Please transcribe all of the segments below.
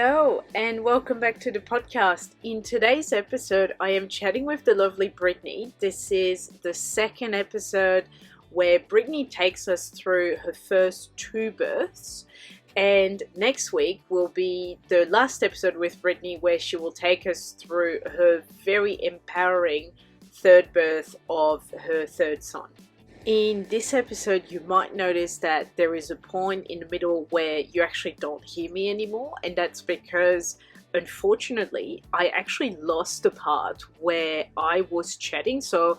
Hello and welcome back to the podcast. In today's episode, I am chatting with the lovely Brittany. This is the second episode where Brittany takes us through her first two births. And next week will be the last episode with Brittany where she will take us through her very empowering third birth of her third son. In this episode, you might notice that there is a point in the middle where you actually don't hear me anymore, and that's because, unfortunately, I actually lost the part where I was chatting. So,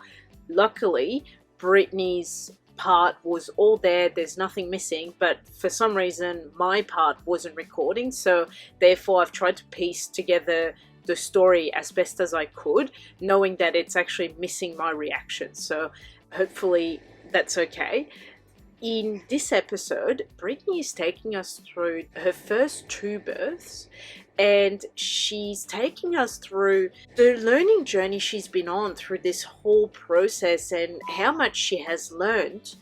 luckily, Brittany's part was all there, there's nothing missing, but for some reason, my part wasn't recording, so therefore I've tried to piece together the story as best as I could, knowing that it's actually missing my reaction. So, hopefully that's okay. In this episode, Brittany is taking us through her first two births, and she's taking us through the learning journey she's been on through this whole process and how much she has learned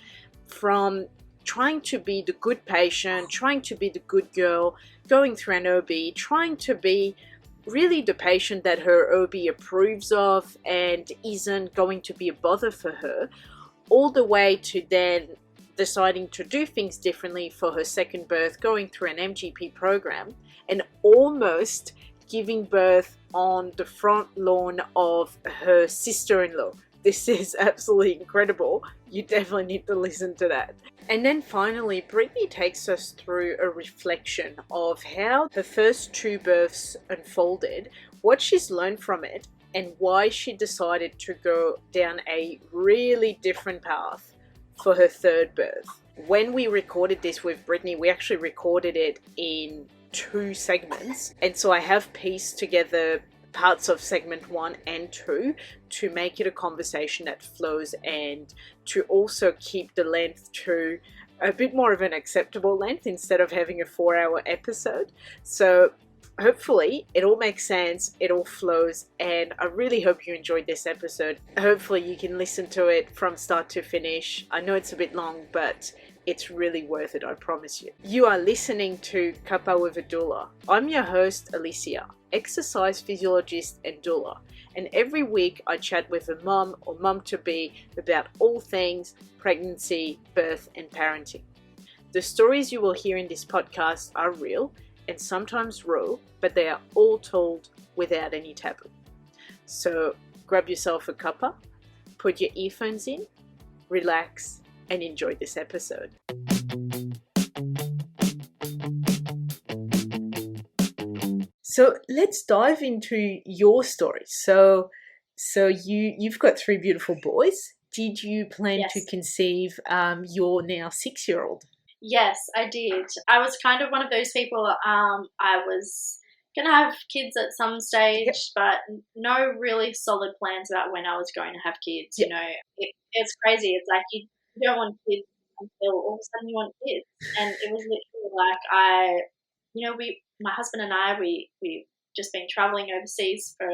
from trying to be the good patient, trying to be the good girl, going through an OB, trying to be really the patient that her OB approves of and isn't going to be a bother for her, all the way to then deciding to do things differently for her second birth, going through an MGP program, and almost giving birth on the front lawn of her sister-in-law. This is absolutely incredible. You definitely need to listen to that. And then finally, Brittany takes us through a reflection of how her first two births unfolded, what she's learned from it, and why she decided to go down a really different path for her third birth. When we recorded this with Brittany, we actually recorded it in two segments, and so I have pieced together parts of segment 1 and 2 to make it a conversation that flows and to also keep the length to a bit more of an acceptable length instead of having a 4-hour episode. So hopefully it all makes sense, it all flows, and I really hope you enjoyed this episode. Hopefully you can listen to it from start to finish. I know it's a bit long, but it's really worth it, I promise you. You are listening to Kappa with a Doula. I'm your host, Alicia, exercise physiologist and doula, and every week I chat with a mum or mum-to-be about all things pregnancy, birth, and parenting. The stories you will hear in this podcast are real and sometimes raw, but they are all told without any taboo. So grab yourself a cuppa, put your earphones in, relax, and enjoy this episode. So let's dive into your story. So you've got 3 beautiful boys. Did you plan to conceive your now 6-year-old? Yes, I did. I was kind of one of those people, I was going to have kids at some stage, but no really solid plans about when I was going to have kids. You know, it's crazy. It's like you don't want kids until all of a sudden you want kids. And it was literally like my husband and I, we just been traveling overseas for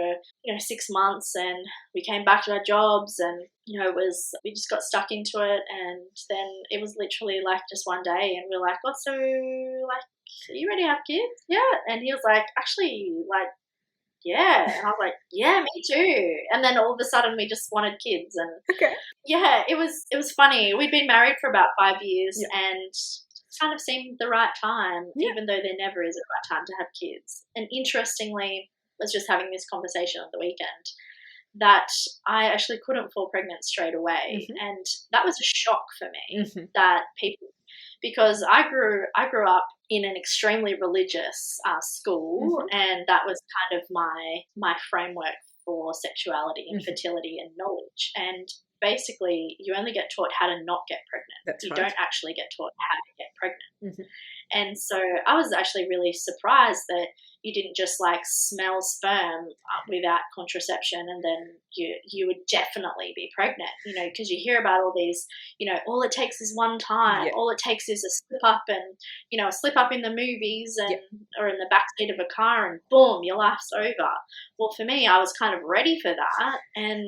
6 months, and we came back to our jobs, and we just got stuck into it, and then it was literally like just one day, and we were like, "What? So like, are you ready to have kids?" Yeah, and he was like, "Actually, like, yeah," and I was like, "Yeah, me too." And then all of a sudden, we just wanted kids, and yeah, it was funny. We'd been married for about 5 years, and kind of seemed the right time, even though there never is a right time to have kids. And interestingly, I was just having this conversation on the weekend that I actually couldn't fall pregnant straight away, and that was a shock for me. That people, because I grew up in an extremely religious school, and that was kind of my framework for sexuality and fertility and knowledge. And basically, you only get taught how to not get pregnant. You don't actually get taught how to get pregnant. And so I was actually really surprised that you didn't just like smell sperm without contraception and then you would definitely be pregnant, because you hear about all these, all it takes is one time, all it takes is a slip up and, a slip up in the movies and or in the backseat of a car and boom, your life's over. Well, for me, I was kind of ready for that, and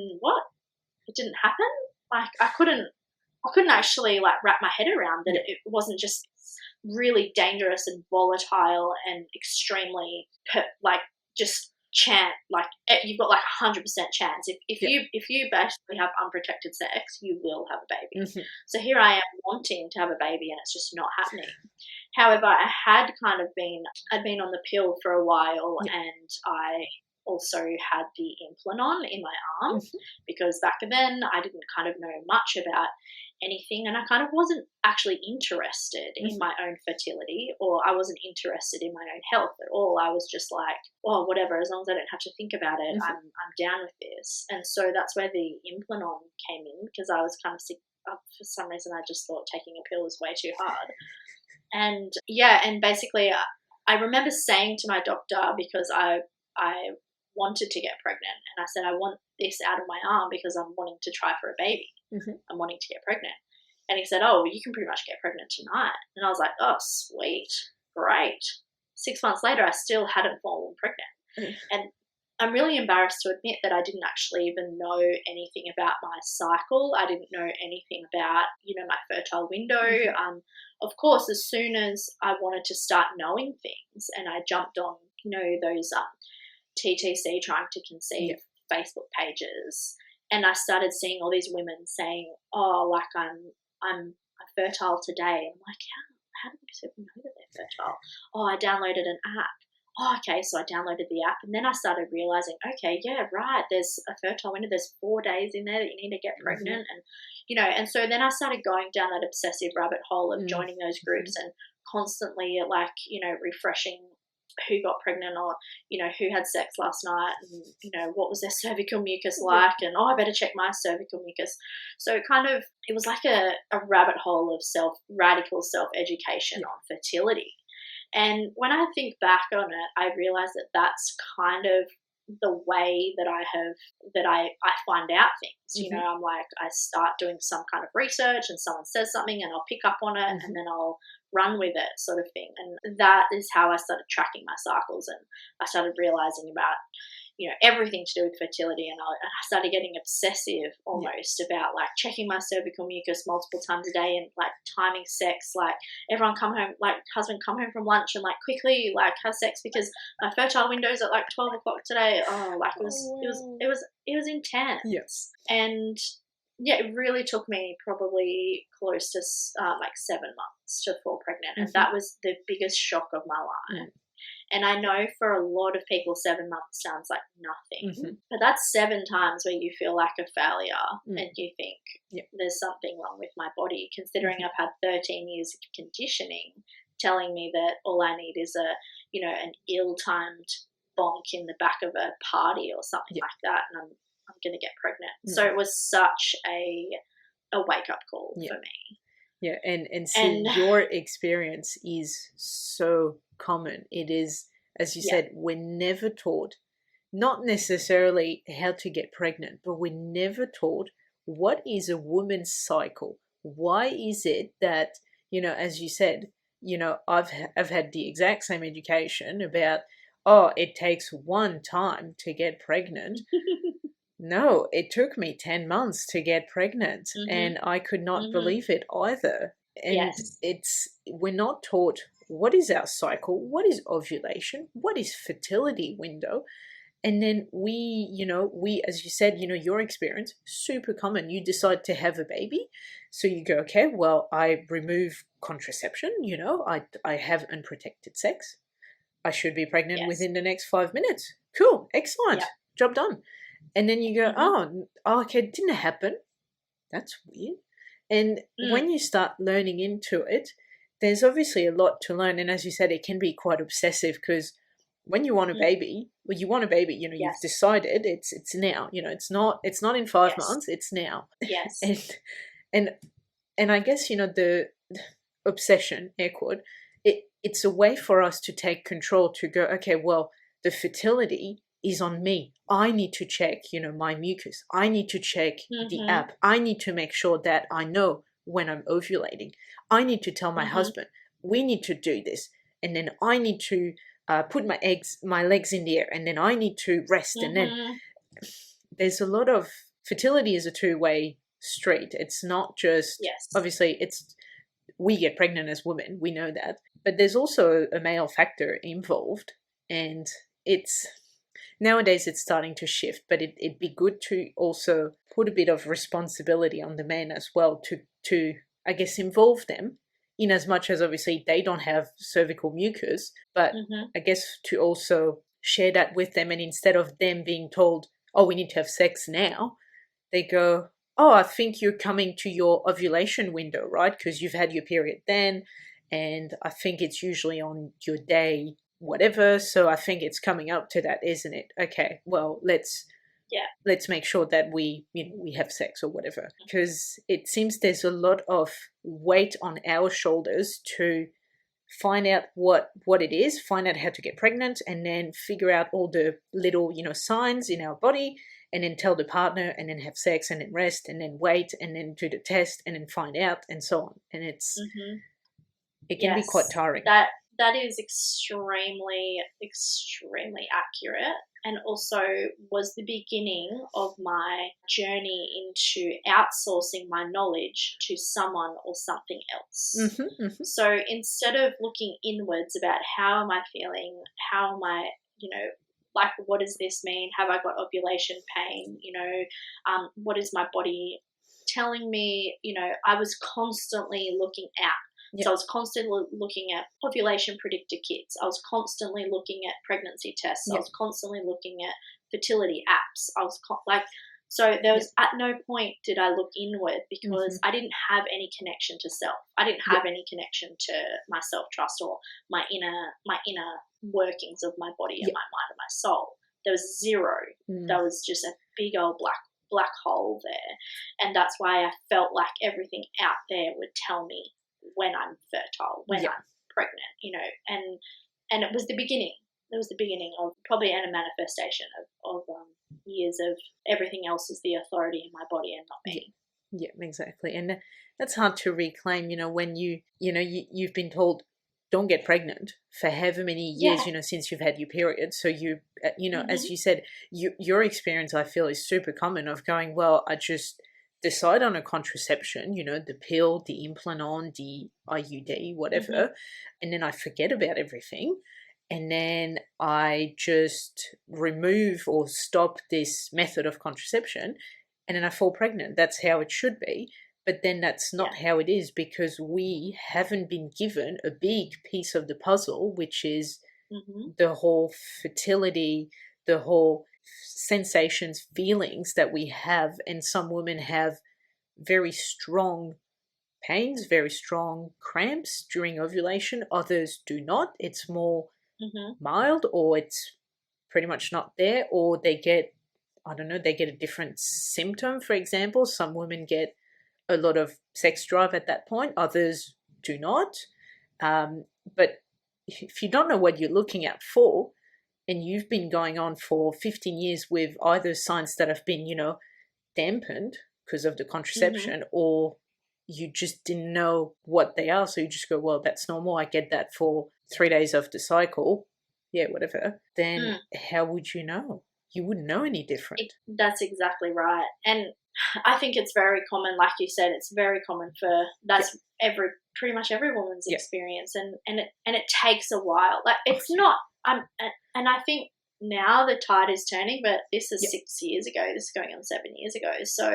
it didn't happen. Like I couldn't actually like wrap my head around that it wasn't just really dangerous and volatile and extremely just you've got like 100% chance if you basically have unprotected sex, you will have a baby. So here I am wanting to have a baby and it's just not happening. However, I'd been on the pill for a while, and I also had the implanon in my arm because back then I didn't kind of know much about anything, and I kind of wasn't actually interested in my own fertility, or I wasn't interested in my own health at all. I was just like, oh, whatever, as long as I don't have to think about it, I'm down with this. And so that's where the implanon came in, because I was kind of sick. For some reason, I just thought taking a pill was way too hard. And and basically I remember saying to my doctor, because I wanted to get pregnant, and I said, I want this out of my arm because I'm wanting to try for a baby. I'm wanting to get pregnant. And he said, oh, well, you can pretty much get pregnant tonight. And I was like, oh, sweet, great. 6 months later, I still hadn't fallen pregnant. And I'm really embarrassed to admit that I didn't actually even know anything about my cycle. I didn't know anything about, my fertile window. Of course, as soon as I wanted to start knowing things, and I jumped on, those TTC trying to conceive Facebook pages, and I started seeing all these women saying, oh, like I'm fertile today. I'm like, how do these people know that they're fertile? Oh, I downloaded an app. Oh, okay, so I downloaded the app, and then I started realizing, okay, yeah, right, there's a fertile window, there's 4 days in there that you need to get pregnant, and, and so then I started going down that obsessive rabbit hole of joining those groups and constantly, refreshing who got pregnant, or, who had sex last night, and, what was their cervical mucus like, and, oh, I better check my cervical mucus. So it was like a rabbit hole of radical self-education on fertility. And when I think back on it, I realize that that's kind of the way that I find out things. I'm like, I start doing some kind of research and someone says something and I'll pick up on it and then I'll run with it, sort of thing. And that is how I started tracking my cycles, and I started realizing about, everything to do with fertility, and I started getting obsessive almost about like checking my cervical mucus multiple times a day, and like timing sex, like everyone come home, like husband come home from lunch and like quickly like have sex because my fertile window's at like 12 o'clock today. Oh, like it was intense. Yes. And it really took me probably close to like 7 months to fall pregnant, and that was the biggest shock of my life. And I know for a lot of people 7 months sounds like nothing, but that's 7 times where you feel like a failure and you think there's something wrong with my body, considering I've had 13 years of conditioning telling me that all I need is an ill-timed bonk in the back of a party or something like that, and I'm going to get pregnant. So it was such a wake-up call for me. Yeah, and see, your experience is so common. It is, as you said, we're never taught, not necessarily how to get pregnant, but we're never taught what is a woman's cycle. Why is it that, as you said, I've had the exact same education about, oh, it takes one time to get pregnant. No, it took me 10 months to get pregnant, and I could not believe it either. And we're not taught what is our cycle, what is ovulation, what is fertility window. And then we, as you said, your experience, super common. You decide to have a baby. So you go, okay, well, I remove contraception, I have unprotected sex. I should be pregnant within the next 5 minutes. Cool, excellent, job done. And then you go, oh, okay, it didn't happen. That's weird. And when you start learning into it, there's obviously a lot to learn. And as you said, it can be quite obsessive, because when you want a baby, you've decided it's now, it's not in 5 months, it's now. Yes. And I guess, the obsession, air quote, it's a way for us to take control, to go, okay, well, the fertility is on me. I need to check, my mucus. I need to check the app. I need to make sure that I know when I'm ovulating. I need to tell my husband, we need to do this. And then I need to put my legs in the air, and then I need to rest. And then there's a lot of, fertility is a two-way street. It's not just, obviously it's we get pregnant as women, we know that. But there's also a male factor involved, and it's nowadays it's starting to shift, but it'd be good to also put a bit of responsibility on the men as well to I guess involve them, in as much as obviously they don't have cervical mucus, but I guess to also share that with them, and instead of them being told, oh, we need to have sex now, they go, oh, I think you're coming to your ovulation window, right? Because you've had your period then, and I think it's usually on your day whatever, so I think it's coming up to that, isn't it? Okay, well, let's make sure that we have sex or whatever, because it seems there's a lot of weight on our shoulders to find out what it is, find out how to get pregnant, and then figure out all the little signs in our body, and then tell the partner, and then have sex, and then rest, and then wait, and then do the test, and then find out, and so on. And it can be quite tiring. That is extremely, extremely accurate, and also was the beginning of my journey into outsourcing my knowledge to someone or something else. So instead of looking inwards about how am I feeling, how am I, like, what does this mean? Have I got ovulation pain? What is my body telling me? I was constantly looking out. Yep. So I was constantly looking at ovulation predictor kits. I was constantly looking at pregnancy tests. Yep. I was constantly looking at fertility apps. I was so there was at no point did I look inward, because I didn't have any connection to self. I didn't have any connection to my self-trust or my inner workings of my body and my mind and my soul. There was zero. There was just a big old black hole there, and that's why I felt like everything out there would tell me when I'm fertile, when I'm pregnant, and it was the beginning. It was the beginning of probably a manifestation of years of everything else is the authority in my body and not me. Yeah, exactly. And that's hard to reclaim, when you've been told don't get pregnant for however many years, since you've had your period. So you, as you said, your experience, I feel, is super common of going, well, I just decide on a contraception, the pill, the implant, the IUD, whatever, and then I forget about everything. And then I just remove or stop this method of contraception, and then I fall pregnant. That's how it should be. But then that's not how it is, because we haven't been given a big piece of the puzzle, which is the whole fertility, the whole sensations, feelings that we have. And some women have very strong pains, very strong cramps during ovulation. Others do not. It's more mild, or it's pretty much not there, or they get, they get a different symptom. For example, some women get a lot of sex drive at that point, others do not. But if you don't know what you're looking at for, and you've been going on for 15 years with either signs that have been, dampened because of the contraception, or you just didn't know what they are, so you just go, well, that's normal, I get that for 3 days of the cycle, whatever, then how would you know? You wouldn't know any different. That's exactly right. And I think it's very common, like you said, it's very common for pretty much every woman's experience, and it takes a while. Like, it's not, and I think now the tide is turning, but this is 6 years ago. This is going on 7 years ago. So,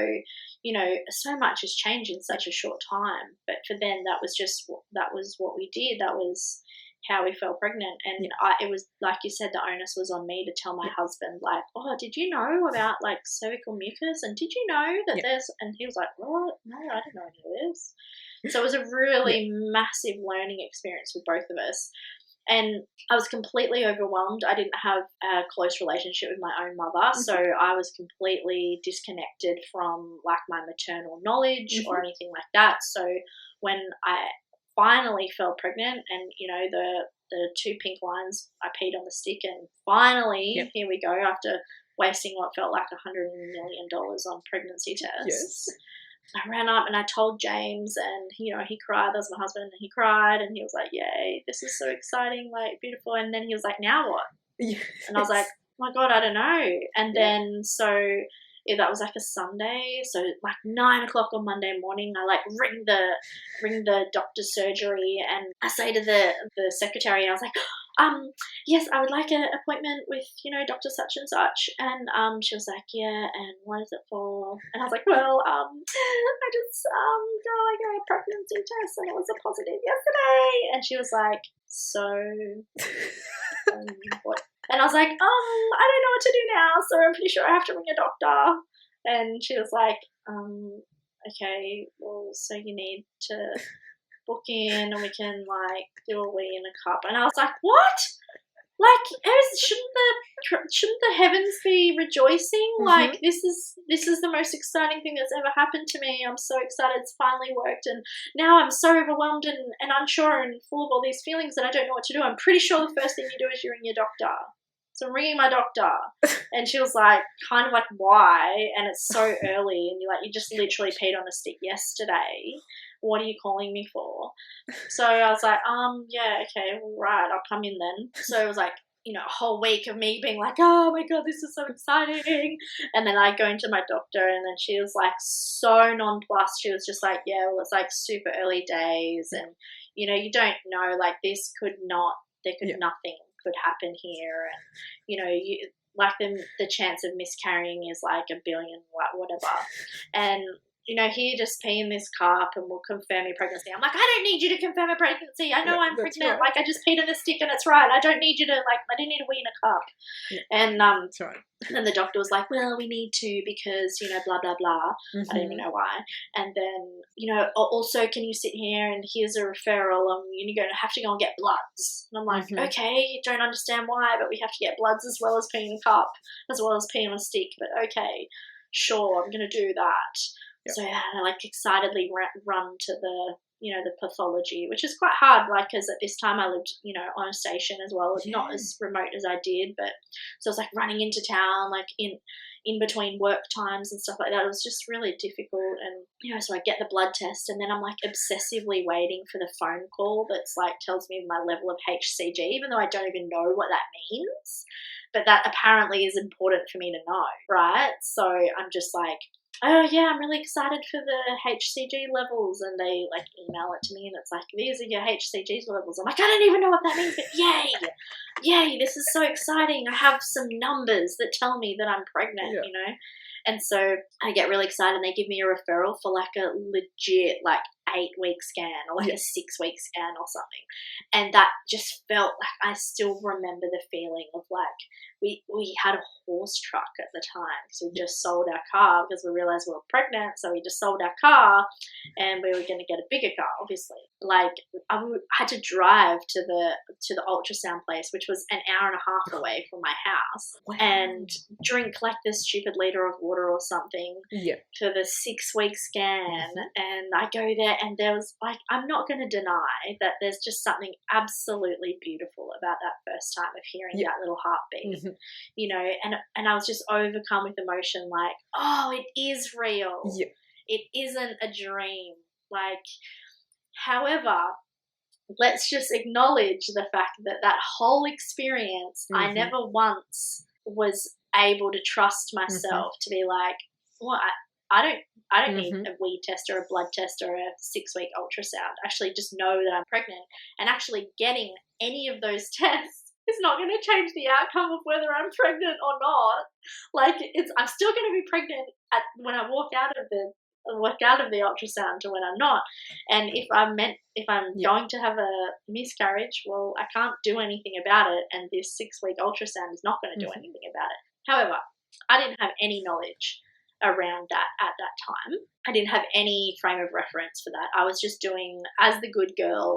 so much has changed in such a short time. But for then, that was what we did. That was how we fell pregnant. And it was, like you said, the onus was on me to tell my husband, like, oh, did you know about, like, cervical mucus? And did you know that there's, and he was like, what? No, I didn't know any of this. So it was a really massive learning experience with both of us. And I was completely overwhelmed. I didn't have a close relationship with my own mother, so I was completely disconnected from, like, my maternal knowledge or anything like that. So when I finally fell pregnant, and the 2 pink lines, I peed on the stick, and finally here we go, after wasting what felt like $100 million on pregnancy tests. I ran up and I told James, and he cried. That was my husband, and he cried, and he was like, yay, this is so exciting, like, beautiful. And then he was like, now what? And I was like, oh my God, I don't know. And then so if that was like a Sunday. So like 9 o'clock on Monday morning, I like ring the doctor's surgery, and I say to the secretary, I was like, yes, I would like an appointment with, Dr. such and such. And she was like, yeah, and what is it for? And I was like, well, I just got a pregnancy test and it was a positive yesterday. And she was like, so what? And I was like, I don't know what to do now, so I'm pretty sure I have to ring a doctor. And she was like, okay, well, so you need to book in and we can like do a wee in a cup. And I was like, what? Like, shouldn't the heavens be rejoicing? Mm-hmm. Like, this is the most exciting thing that's ever happened to me. I'm so excited it's finally worked, and now I'm so overwhelmed and unsure and full of all these feelings that I don't know what to do. I'm pretty sure the first thing you do is you ring your doctor. So I'm ringing my doctor, and she was like, kind of like, why? And it's so early, and you just literally peed on a stick yesterday. What are you calling me for? So I was like, yeah, okay, well, right, I'll come in then. So it was like, a whole week of me being like, oh my God, this is so exciting. And then I go into my doctor, and then she was like so nonplussed. She was just like, yeah, well, it's like super early days, and, you don't know, like nothing could happen here. And, like the chance of miscarrying is like 1 billion, whatever. And, here, just pee in this cup and we'll confirm your pregnancy. I'm like, I don't need you to confirm a pregnancy. I know I'm pregnant. Right. Like, I just peed in a stick and it's right. I don't need you to, I didn't need to wee in a cup. Yeah. And that's right. And then the doctor was like, well, we need to because, blah, blah, blah. Mm-hmm. I don't even know why. And then, also, can you sit here and here's a referral and you're going to have to go and get bloods. And I'm like, okay, don't understand why, but we have to get bloods as well as pee in a cup, as well as pee on a stick. But okay, sure, I'm going to do that. Yep. So I excitedly run to the pathology, which is quite hard, because at this time I lived, on a station as well, not as remote as I did, but so I was running into town, in between work times and stuff like that. It was just really difficult, and so I get the blood test, and then I'm obsessively waiting for the phone call that's tells me my level of HCG, even though I don't even know what that means, but that apparently is important for me to know, right? So I'm just like, oh yeah, I'm really excited for the HCG levels, and they email it to me, and it's like, these are your HCG levels. I'm like, I don't even know what that means, but yay, this is so exciting. I have some numbers that tell me that I'm pregnant, And so I get really excited, and they give me a referral for a legit 8-week scan or a 6-week scan or something. And that just felt I still remember the feeling of we had a horse truck at the time, so we just sold our car because we realized we were pregnant. So we just sold our car and we were going to get a bigger car, obviously. I had to drive to the ultrasound place, which was an hour and a half away from my house. Wow. And drink this stupid liter of water or something for the 6-week scan. And I go there, and there was I'm not going to deny that there's just something absolutely beautiful about that first time of hearing that little heartbeat, and I was just overcome with emotion, oh, it is real. It isn't a dream. However, let's just acknowledge the fact that whole experience, I never once was able to trust myself to be well, I don't need a wee test or a blood test or a 6-week ultrasound. Actually, just know that I'm pregnant, and actually getting any of those tests is not going to change the outcome of whether I'm pregnant or not. I'm still going to be pregnant when I walk out of the ultrasound to when I'm not. And if I'm going to have a miscarriage, well, I can't do anything about it, and this 6-week ultrasound is not going to do anything about it. However, I didn't have any knowledge around that at that time. I didn't have any frame of reference for that. I was just doing as the good girl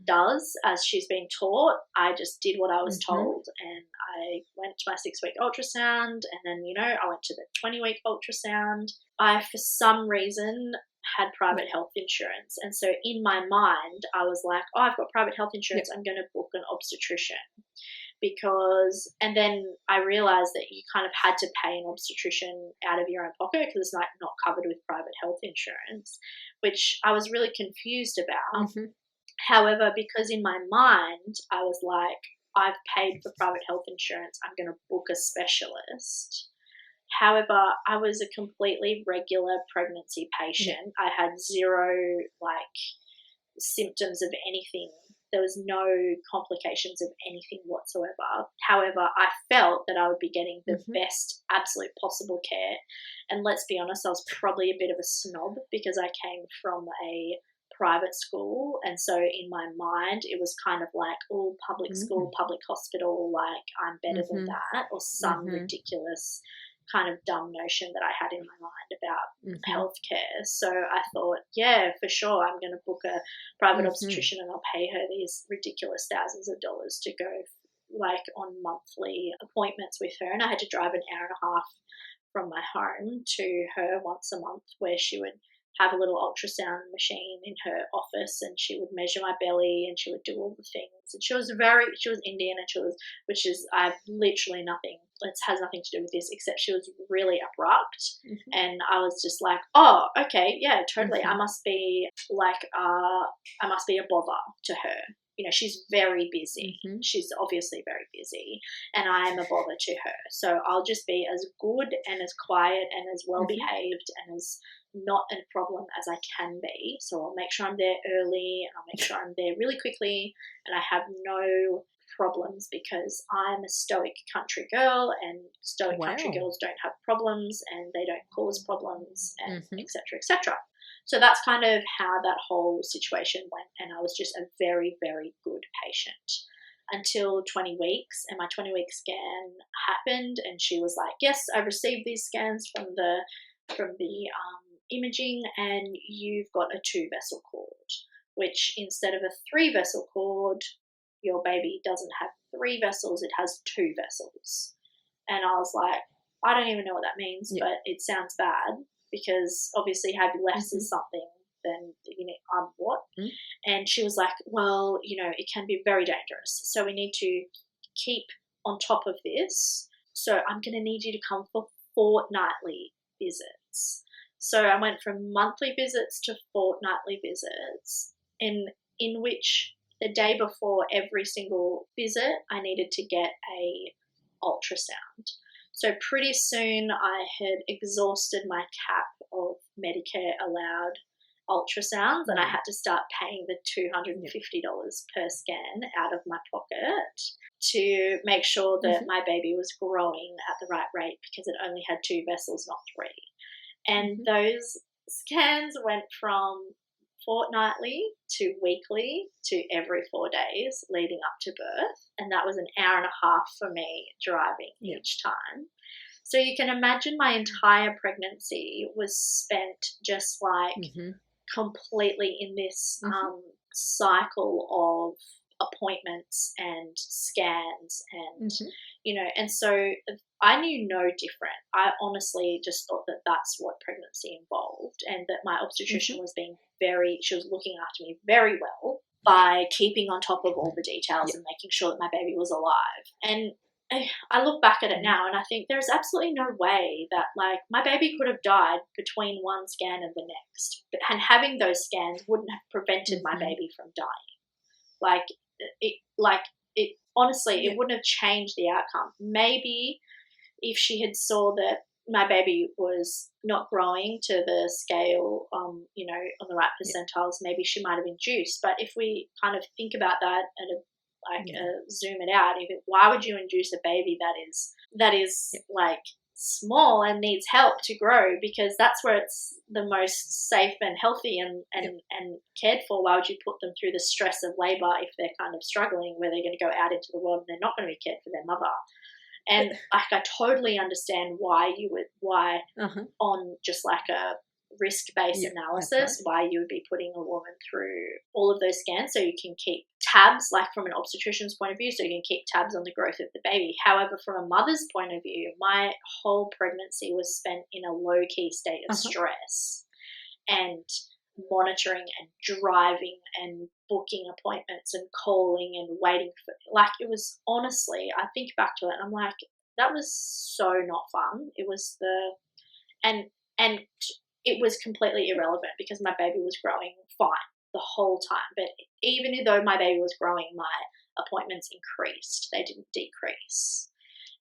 does, as she's been taught. I just did what I was told, and I went to my 6-week ultrasound, and then, I went to the 20-week ultrasound. I, for some reason, had private health insurance, and so in my mind, I was like, oh, I've got private health insurance, I'm going to book an obstetrician. And then I realized that you kind of had to pay an obstetrician out of your own pocket because it's not covered with private health insurance, which I was really confused about. However, because in my mind, I was like, I've paid for private health insurance, I'm going to book a specialist. However, I was a completely regular pregnancy patient. I had zero symptoms of anything. There was no complications of anything whatsoever. However, I felt that I would be getting the best absolute possible care. And let's be honest, I was probably a bit of a snob because I came from a private school, and so in my mind it was kind of like, oh, public school, public hospital, like I'm better than that, or some ridiculous kind of dumb notion that I had in my mind about healthcare. So I thought, yeah, for sure, I'm going to book a private obstetrician and I'll pay her these ridiculous thousands of dollars to go like on monthly appointments with her. And I had to drive an hour and a half from my home to her once a month, where she would have a little ultrasound machine in her office and she would measure my belly and she would do all the things. And she was Indian, and which is, I have literally nothing, it has nothing to do with this, except she was really abrupt. And I was just like, oh, okay, yeah, totally. I must be a bother to her. You know, she's very busy. She's obviously very busy, and I am a bother to her. So I'll just be as good and as quiet and as well behaved and as not a problem as I can be. So I'll make sure I'm there early, and I'll make sure I'm there really quickly, and I have no problems because I'm a stoic country girl, and stoic country girls don't have problems and they don't cause problems, and etc., etc. So that's kind of how that whole situation went, and I was just a very, very good patient until 20 weeks, and my 20-week scan happened, and she was like, yes, I received these scans from the imaging, and you've got a 2-vessel cord, which instead of a 3-vessel cord, your baby doesn't have 3 vessels, it has 2 vessels. And I was like, I don't even know what that means, but it sounds bad, because obviously having less is something, then, you know, what? And she was like, well, you know, it can be very dangerous, so we need to keep on top of this. So I'm going to need you to come for fortnightly visits. So I went from monthly visits to fortnightly visits, in which the day before every single visit, I needed to get a ultrasound. So pretty soon I had exhausted my cap of Medicare allowed ultrasounds, and I had to start paying the $250 per scan out of my pocket to make sure that my baby was growing at the right rate, because it only had 2 vessels, not 3. And those scans went from fortnightly to weekly to every 4 days leading up to birth, and that was an hour and a half for me driving each time. So you can imagine my entire pregnancy was spent just like completely in this cycle of appointments and scans and you know, and so I knew no different. I honestly just thought that that's what pregnancy involved, and that my obstetrician was she was looking after me very well by keeping on top of all the details and making sure that my baby was alive. And I look back at it now and I think there's absolutely no way that, like, my baby could have died between one scan and the next, and having those scans wouldn't have prevented my baby from dying. It honestly, it wouldn't have changed the outcome. Maybe if she had saw that my baby was not growing to the scale, you know, on the right percentiles, maybe she might have induced. But if we kind of think about that and zoom it out, why would you induce a baby that is like small and needs help to grow? Because that's where it's the most safe and healthy and cared for. Why would you put them through the stress of labor if they're kind of struggling, where they're going to go out into the world and they're not going to be cared for their mother? And I totally understand why on just like a risk-based analysis, why you would be putting a woman through all of those scans, so you can keep tabs, like from an obstetrician's point of view, so you can keep tabs on the growth of the baby. However, from a mother's point of view, my whole pregnancy was spent in a low-key state of stress and monitoring and driving and booking appointments and calling and waiting for, like, it was, honestly, I think back to it and I'm like, that was so not fun. It was and it was completely irrelevant because my baby was growing fine the whole time. But even though my baby was growing, my appointments increased, they didn't decrease.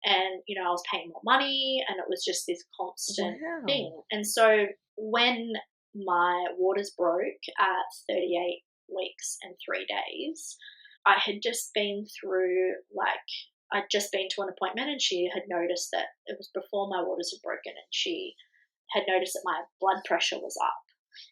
and, you know, I was paying more money, and it was just this constant Wow. thing. And so when my waters broke at 38 weeks and 3 days, I had just been through, like, I'd just been to an appointment, and she had noticed that it was before my waters had broken, and she had noticed that my blood pressure was up.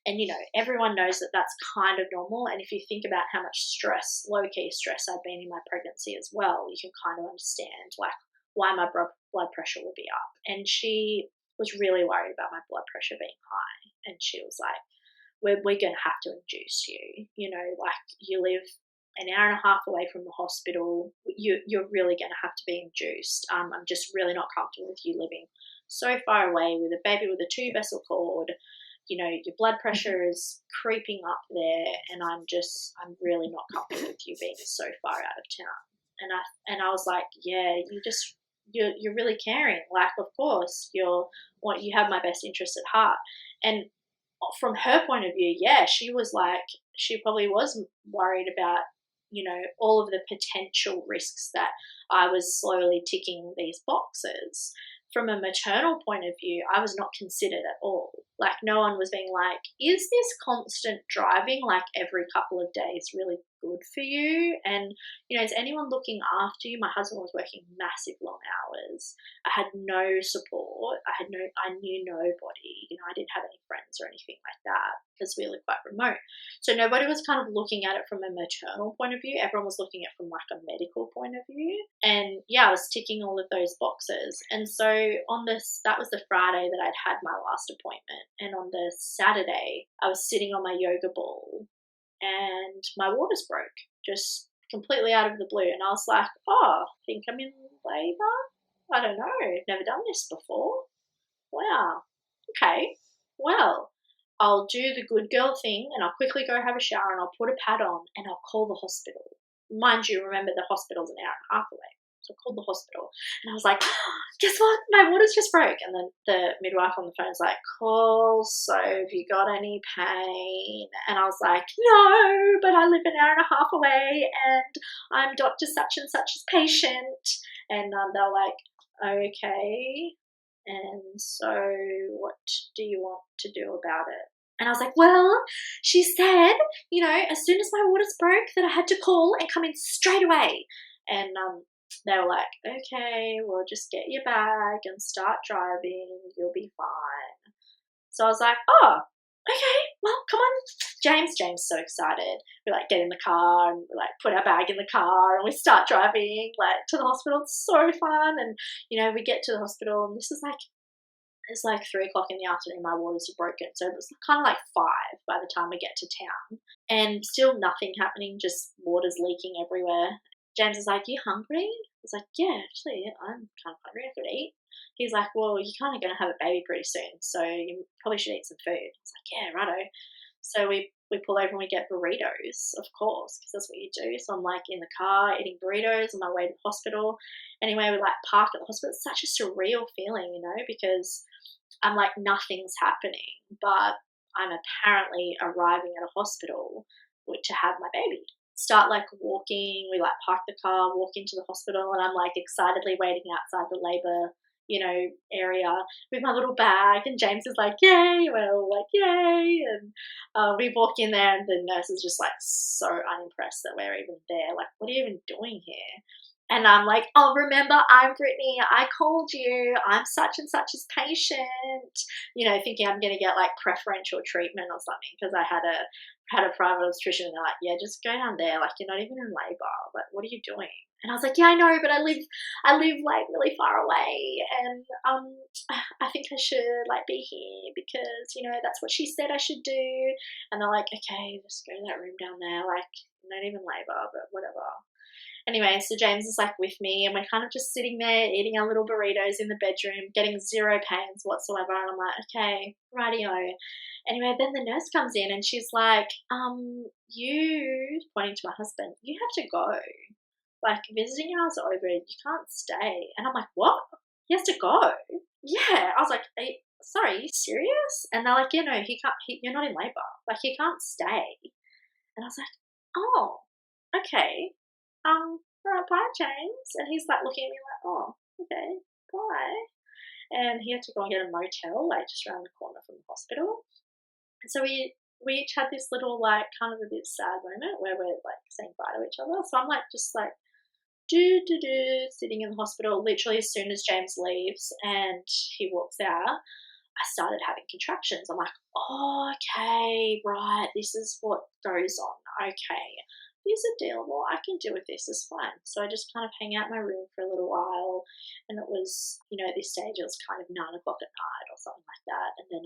And, you know, everyone knows that that's kind of normal. And if you think about how much stress, low-key stress, I'd been in my pregnancy as well, you can kind of understand, like, why my blood pressure would be up. And she was really worried about my blood pressure being high. And she was like, we're going to have to induce you. You know, like, you live an hour and a half away from the hospital. You're really going to have to be induced. I'm just really not comfortable with you living so far away with a baby with a 2-vessel cord. You know, your blood pressure is creeping up there, and I'm really not comfortable with you being so far out of town. And I was like, yeah, you're really caring. Like, of course, you have my best interest at heart. And from her point of view, yeah, she probably was worried about, you know, all of the potential risks that I was slowly ticking these boxes. From a maternal point of view, I was not considered at all. Like, no one was being like, is this constant driving, like, every couple of days really good for you? And, you know, is anyone looking after you? My husband was working massive long hours. I had no support. I knew nobody. You know, I didn't have any friends or anything like that because we live quite remote. So nobody was kind of looking at it from a maternal point of view. Everyone was looking at it from, like, a medical point of view. And yeah, I was ticking all of those boxes. And so that was the Friday that I'd had my last appointment. And on the Saturday, I was sitting on my yoga ball and my waters broke just completely out of the blue. And I was like, oh, I think I'm in labour. I don't know. Never done this before. Wow. Okay. Well, I'll do the good girl thing, and I'll quickly go have a shower, and I'll put a pad on, and I'll call the hospital. Mind you, remember the hospital's an hour and a half away. So I called the hospital, and I was like, guess what? My waters just broke. And then the midwife on the phone was like, cool, so have you got any pain? And I was like, no, but I live an hour and a half away, and I'm Dr. Such and Such's patient. And they were like, okay, and so what do you want to do about it? And I was like, well, she said, you know, as soon as my waters broke, that I had to call and come in straight away. And they were like, okay, well, just get your bag and start driving. You'll be fine. So I was like, oh, okay, well, come on. James so excited. We, like, get in the car and we, like, put our bag in the car and we start driving, like, to the hospital. It's so fun. And, you know, we get to the hospital, and it's like 3 o'clock in the afternoon. My waters are broken. So it was kind of like 5 by the time we get to town. And still nothing happening, just waters leaking everywhere. James is like, you hungry? I was like, yeah, actually, I'm kind of hungry. I could eat. He's like, well, you're kind of going to have a baby pretty soon, so you probably should eat some food. I was like, yeah, righto. So we pull over and we get burritos, of course, because that's what you do. So I'm, like, in the car eating burritos on my way to the hospital. Anyway, we, like, park at the hospital. It's such a surreal feeling, you know, because I'm like, nothing's happening, but I'm apparently arriving at a hospital to have my baby. Start, like, walking. We, like, park the car, walk into the hospital, and I'm, like, excitedly waiting outside the labour, you know, area with my little bag. And James is like, yay. We're all like, yay. And we walk in there, and the nurse is just, like, so unimpressed that we're even there. Like, what are you even doing here? And I'm like, oh, remember, I'm Brittany. I called you. I'm such and such's patient. You know, thinking I'm going to get, like, preferential treatment or something because I had a private obstetrician, and they're like, yeah, just go down there. Like, you're not even in labour. Like, what are you doing? And I was like, yeah, I know, but I live like really far away, and I think I should, like, be here because, you know, that's what she said I should do. And they're like, okay, just go to that room down there. Like, not even labour, but whatever. Anyway, so James is, like, with me, and we're kind of just sitting there eating our little burritos in the bedroom, getting zero pains whatsoever. And I'm like, okay, rightio. Anyway, then the nurse comes in, and she's like, you, pointing to my husband, you have to go. Like, visiting hours are over. You can't stay. And I'm like, what? He has to go? Yeah. I was like, sorry, are you serious? And they're like, yeah, no, he can't. You're not in labour. Like, he can't stay. And I was like, oh, okay. All right, bye, James. And he's, like, looking at me like, oh, okay, bye. And he had to go and get a motel, like, just around the corner from the hospital. And so we each had this little, like, kind of a bit sad moment where we're, like, saying bye to each other. So I'm, like, just, like, sitting in the hospital. Literally as soon as James leaves and he walks out, I started having contractions. I'm like, oh, okay, right, this is what goes on. Okay, these are dealable. I can deal with this. It's fine. So I just kind of hang out in my room for a little while. And it was, at this stage, it was kind of 9 o'clock at night or something like that. And then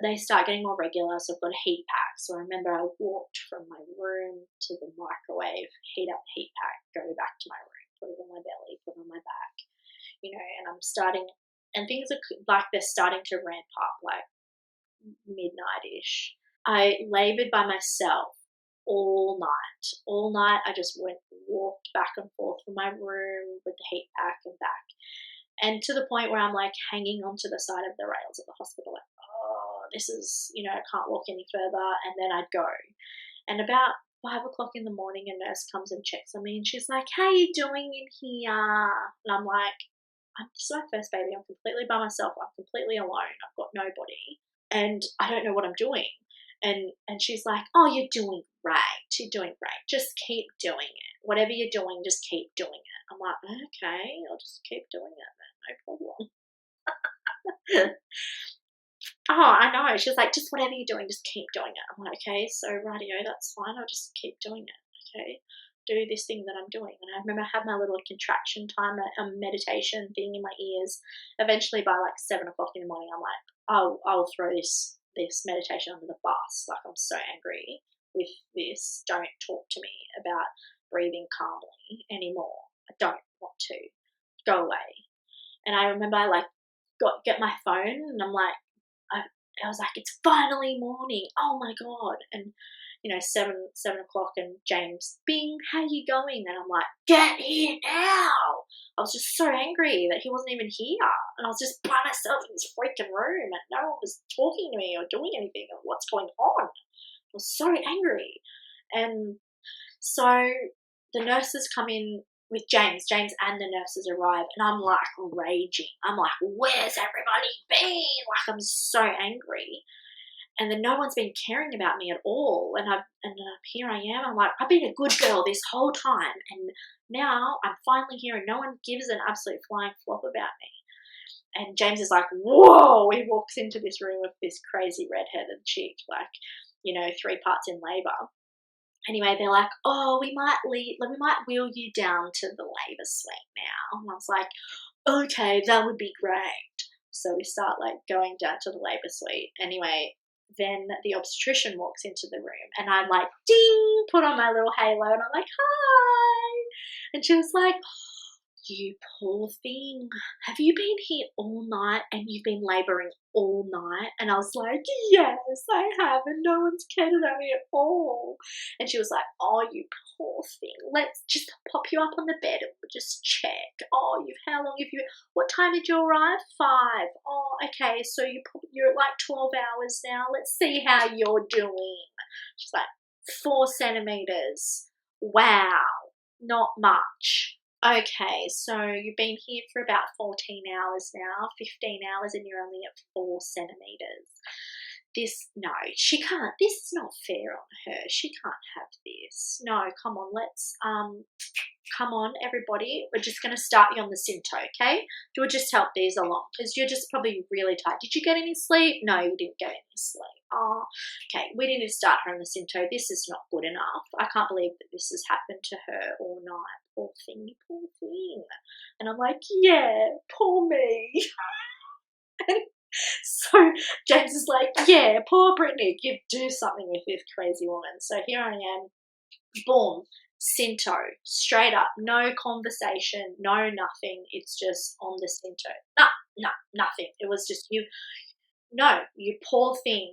they start getting more regular. So I've got a heat pack. So I remember I walked from my room to the microwave, heat up the heat pack, go back to my room, put it on my belly, put it on my back, and I'm starting, and things are like they're starting to ramp up, like midnight-ish. I laboured by myself all night. All night I just walked back and forth from my room with the heat pack and back. And to the point where I'm like hanging onto the side of the rails of the hospital, like, oh, this is, I can't walk any further. And then I'd go. And about 5 o'clock in the morning, a nurse comes and checks on me and she's like, how are you doing in here? And I'm like, this is my first baby. I'm completely by myself. I'm completely alone. I've got nobody. And I don't know what I'm doing. And she's like, oh, you're doing great. You're doing great. Just keep doing it. Whatever you're doing, just keep doing it. I'm like, okay, I'll just keep doing it then. No problem. Oh, I know. She's like, just whatever you're doing, just keep doing it. I'm like, okay, so rightio, that's fine. I'll just keep doing it. Okay, do this thing that I'm doing. And I remember I had my little contraction time, a meditation thing in my ears. Eventually by like 7 o'clock in the morning, I'm like, I'll throw this meditation under the bus. Like, I'm so angry with this. Don't talk to me about breathing calmly anymore. I don't want to. Go away. And I remember I like get my phone and I'm like, I was like, it's finally morning. Oh my God. And 7 o'clock and James, bing, how you going? And I'm like, get here now. I was just so angry that he wasn't even here. And I was just by myself in this freaking room and no one was talking to me or doing anything or what's going on. I was so angry. And so the nurses come in with James and the nurses arrive and I'm like raging. I'm like, where's everybody been? Like, I'm so angry. And then no one's been caring about me at all. And here I am. I'm like, I've been a good girl this whole time. And now I'm finally here and no one gives an absolute flying flop about me. And James is like, whoa. He walks into this room with this crazy redheaded chick, like, 3 parts in labour. Anyway, they're like, oh, we might wheel you down to the labour suite now. And I was like, okay, that would be great. So we start like going down to the labour suite. Anyway, then the obstetrician walks into the room and I'm like, ding, put on my little halo and I'm like, hi. And she was like, you poor thing. Have you been here all night and you've been labouring all night? And I was like, yes, I have, and no one's cared about me at all. And she was like, oh, you poor thing. Let's just pop you up on the bed and we'll just check. Oh, what time did you arrive? 5. Oh, okay, so you're at like 12 hours now. Let's see how you're doing. She's like, 4 centimetres. Wow, not much. Okay, so you've been here for about 14 hours now, 15 hours, and you're only at 4 centimetres. No, she can't. This is not fair on her. She can't have this. No, come on, come on, everybody. We're just going to start you on the Cinto, okay? We'll just help these along because you're just probably really tired. Did you get any sleep? No, you didn't get any sleep. Oh, okay, we need to start her on the Cinto. This is not good enough. I can't believe that this has happened to her all night. Poor thing, poor thing. And I'm like, yeah, poor me. So James is like, yeah, poor Brittany, you do something with this crazy woman. So here I am, boom, Cinto, straight up, no conversation, no nothing. It's just on the Cinto. No, nothing. It was just you poor thing,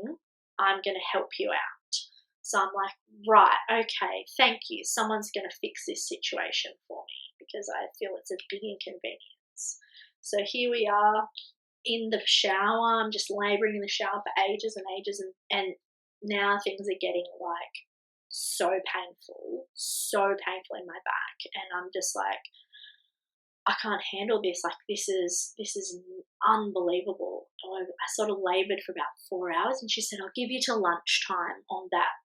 I'm going to help you out. So I'm like, right, okay, thank you. Someone's going to fix this situation for me because I feel it's a big inconvenience. So here we are in the shower. I'm just labouring in the shower for ages and ages. And now things are getting like so painful in my back. And I'm just like, I can't handle this. Like, this is unbelievable. I sort of laboured for about 4 hours, and she said, I'll give you to lunchtime on that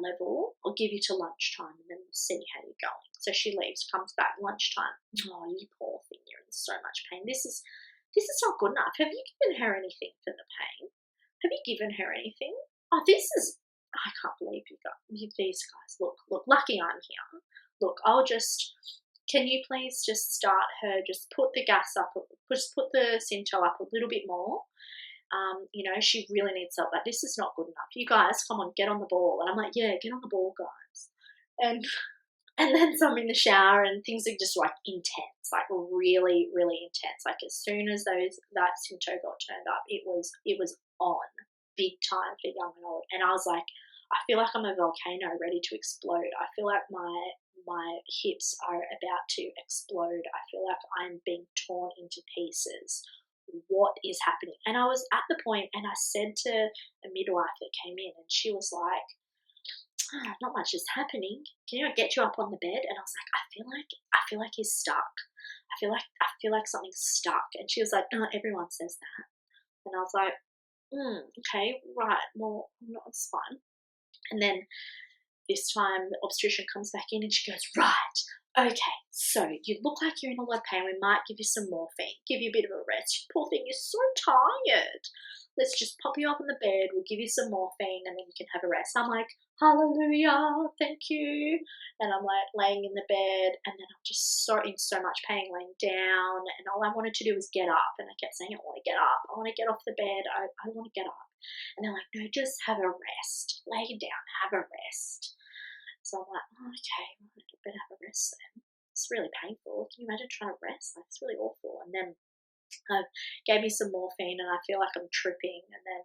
level. I'll give you to lunchtime, and then we'll see how you're going. So she leaves, comes back lunchtime. Oh, you poor thing, you're in so much pain. This is not good enough. Have you given her anything for the pain? Have you given her anything? Oh, I can't believe these guys. Look, lucky I'm here. Look, can you please just start her, just put the gas up, just put the Cinto up a little bit more. She really needs help. Like, this is not good enough. You guys, come on, get on the ball. And I'm like, yeah, get on the ball, guys. And then so I'm in the shower, and things are just like intense, like really, really intense. Like, as soon as that Cinto got turned up, it was on big time for young and old. And I was like, I feel like I'm a volcano ready to explode. I feel like my hips are about to explode. I feel like I'm being torn into pieces. What is happening? And I was at the point, and I said to a midwife that came in, and she was like, not much is happening. Can I get you up on the bed? And I was like, I feel like he's stuck. I feel like something's stuck. And she was like, everyone says that. And I was like, okay, right. Well, no, it's fine. And then this time the obstetrician comes back in, and she goes, right, okay, so you look like you're in a lot of pain. We might give you some morphine, give you a bit of a rest. Poor thing, you're so tired. Let's just pop you up on the bed. We'll give you some morphine, and then you can have a rest. I'm like, hallelujah, thank you. And I'm like laying in the bed, and then I'm just in so much pain laying down, and all I wanted to do was get up. And I kept saying, I want to get up. I want to get off the bed. I want to get up. And they're like, no, just have a rest. Lay down, have a rest. So I'm like, okay, I better have a rest then. It's really painful. Can you imagine trying to rest? Like, it's really awful. And then gave me some morphine, and I feel like I'm tripping. And then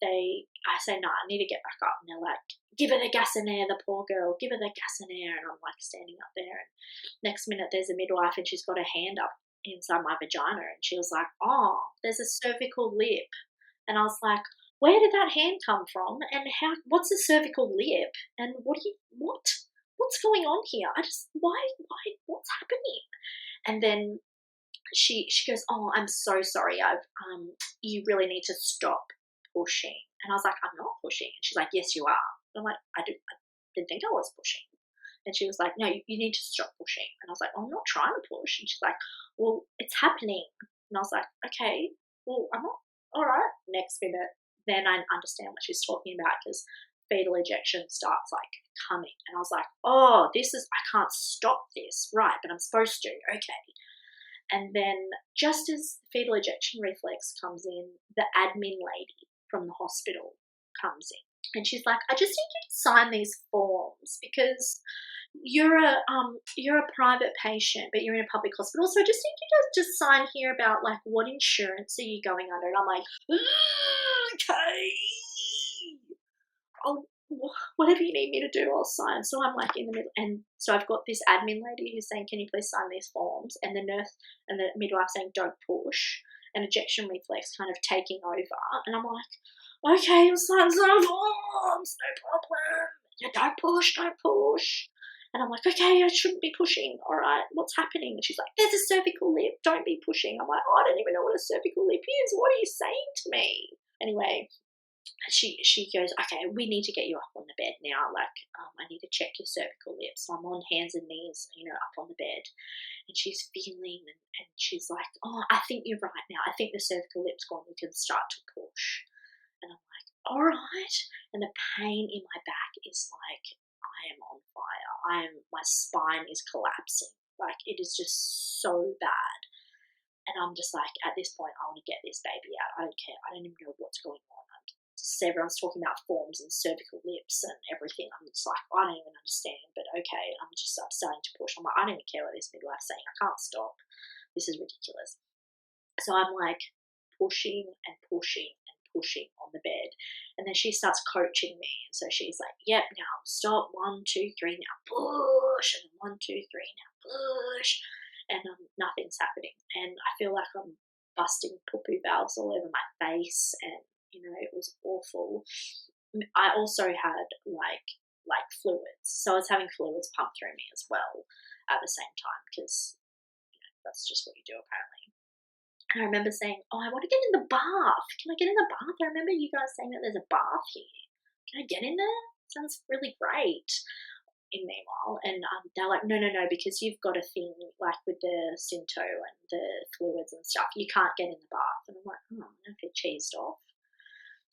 I say, no, I need to get back up. And they're like, give her the gas and air, the poor girl, give her the gas and air. And I'm like standing up there, and next minute there's a midwife, and she's got her hand up inside my vagina, and she was like, oh, there's a cervical lip. And I was like, where did that hand come from? And what's a cervical lip? And what's going on here? What's happening? And then she goes, oh, I'm so sorry. You really need to stop pushing. And I was like, I'm not pushing. And she's like, yes, you are. And I'm like, I didn't think I was pushing. And she was like, no, you need to stop pushing. And I was like, oh, I'm not trying to push. And she's like, well, it's happening. And I was like, okay, well, I'm not. All right. Next minute, then I understand what she's talking about, because fetal ejection starts like coming. And I was like, oh, I can't stop this. Right. But I'm supposed to. Okay. And then just as the fetal ejection reflex comes in, the admin lady from the hospital comes in. And she's like, I just need you to sign these forms, because you're a private patient, but you're in a public hospital. So I just need you to just sign here about like what insurance are you going under. And I'm like, okay, whatever you need me to do, I'll sign. So I'm like in the middle, and so I've got this admin lady who's saying, can you please sign these forms? And the nurse and the midwife saying, don't push. And ejection reflex kind of taking over. And I'm like, okay, I'll sign some forms, no problem. Yeah, don't push. And I'm like, okay, I shouldn't be pushing. All right, what's happening? And she's like, there's a cervical lip. Don't be pushing. I'm like, oh, I don't even know what a cervical lip is. What are you saying to me? Anyway, she goes, okay, we need to get you up on the bed now. Like, I need to check your cervical lip. So I'm on hands and knees, up on the bed. And she's feeling, and she's like, oh, I think you're right now. I think the cervical lip's gone. We can start to push. And I'm like, all right. And the pain in my back is like, I am on fire. My spine is collapsing. Like, it is just so bad. And I'm just like, at this point, I want to get this baby out. I don't care. I don't even know what's going on. Everyone's talking about forms and cervical lips and everything. I'm just like, I don't even understand, but okay. I'm starting to push. I'm like, I don't even care what this midwife's saying. I can't stop. This is ridiculous. So I'm like pushing and pushing and pushing on the bed. And then she starts coaching me. And so she's like, yep, now stop. 1, 2, 3, now push. And 1, 2, 3, now push. And nothing's happening. And I feel like I'm busting poo-poo valves all over my face, and it was awful. I also had like fluids, so I was having fluids pumped through me as well at the same time, because that's just what you do apparently. And I remember saying, oh, I want to get in the bath. Can I get in the bath? I remember you guys saying that there's a bath here. Can I get in there? Sounds really great. In meanwhile, and they're like, no, because you've got a thing like with the Cinto and the fluids and stuff. You can't get in the bath. And I'm like, oh, I'm going to get cheesed off.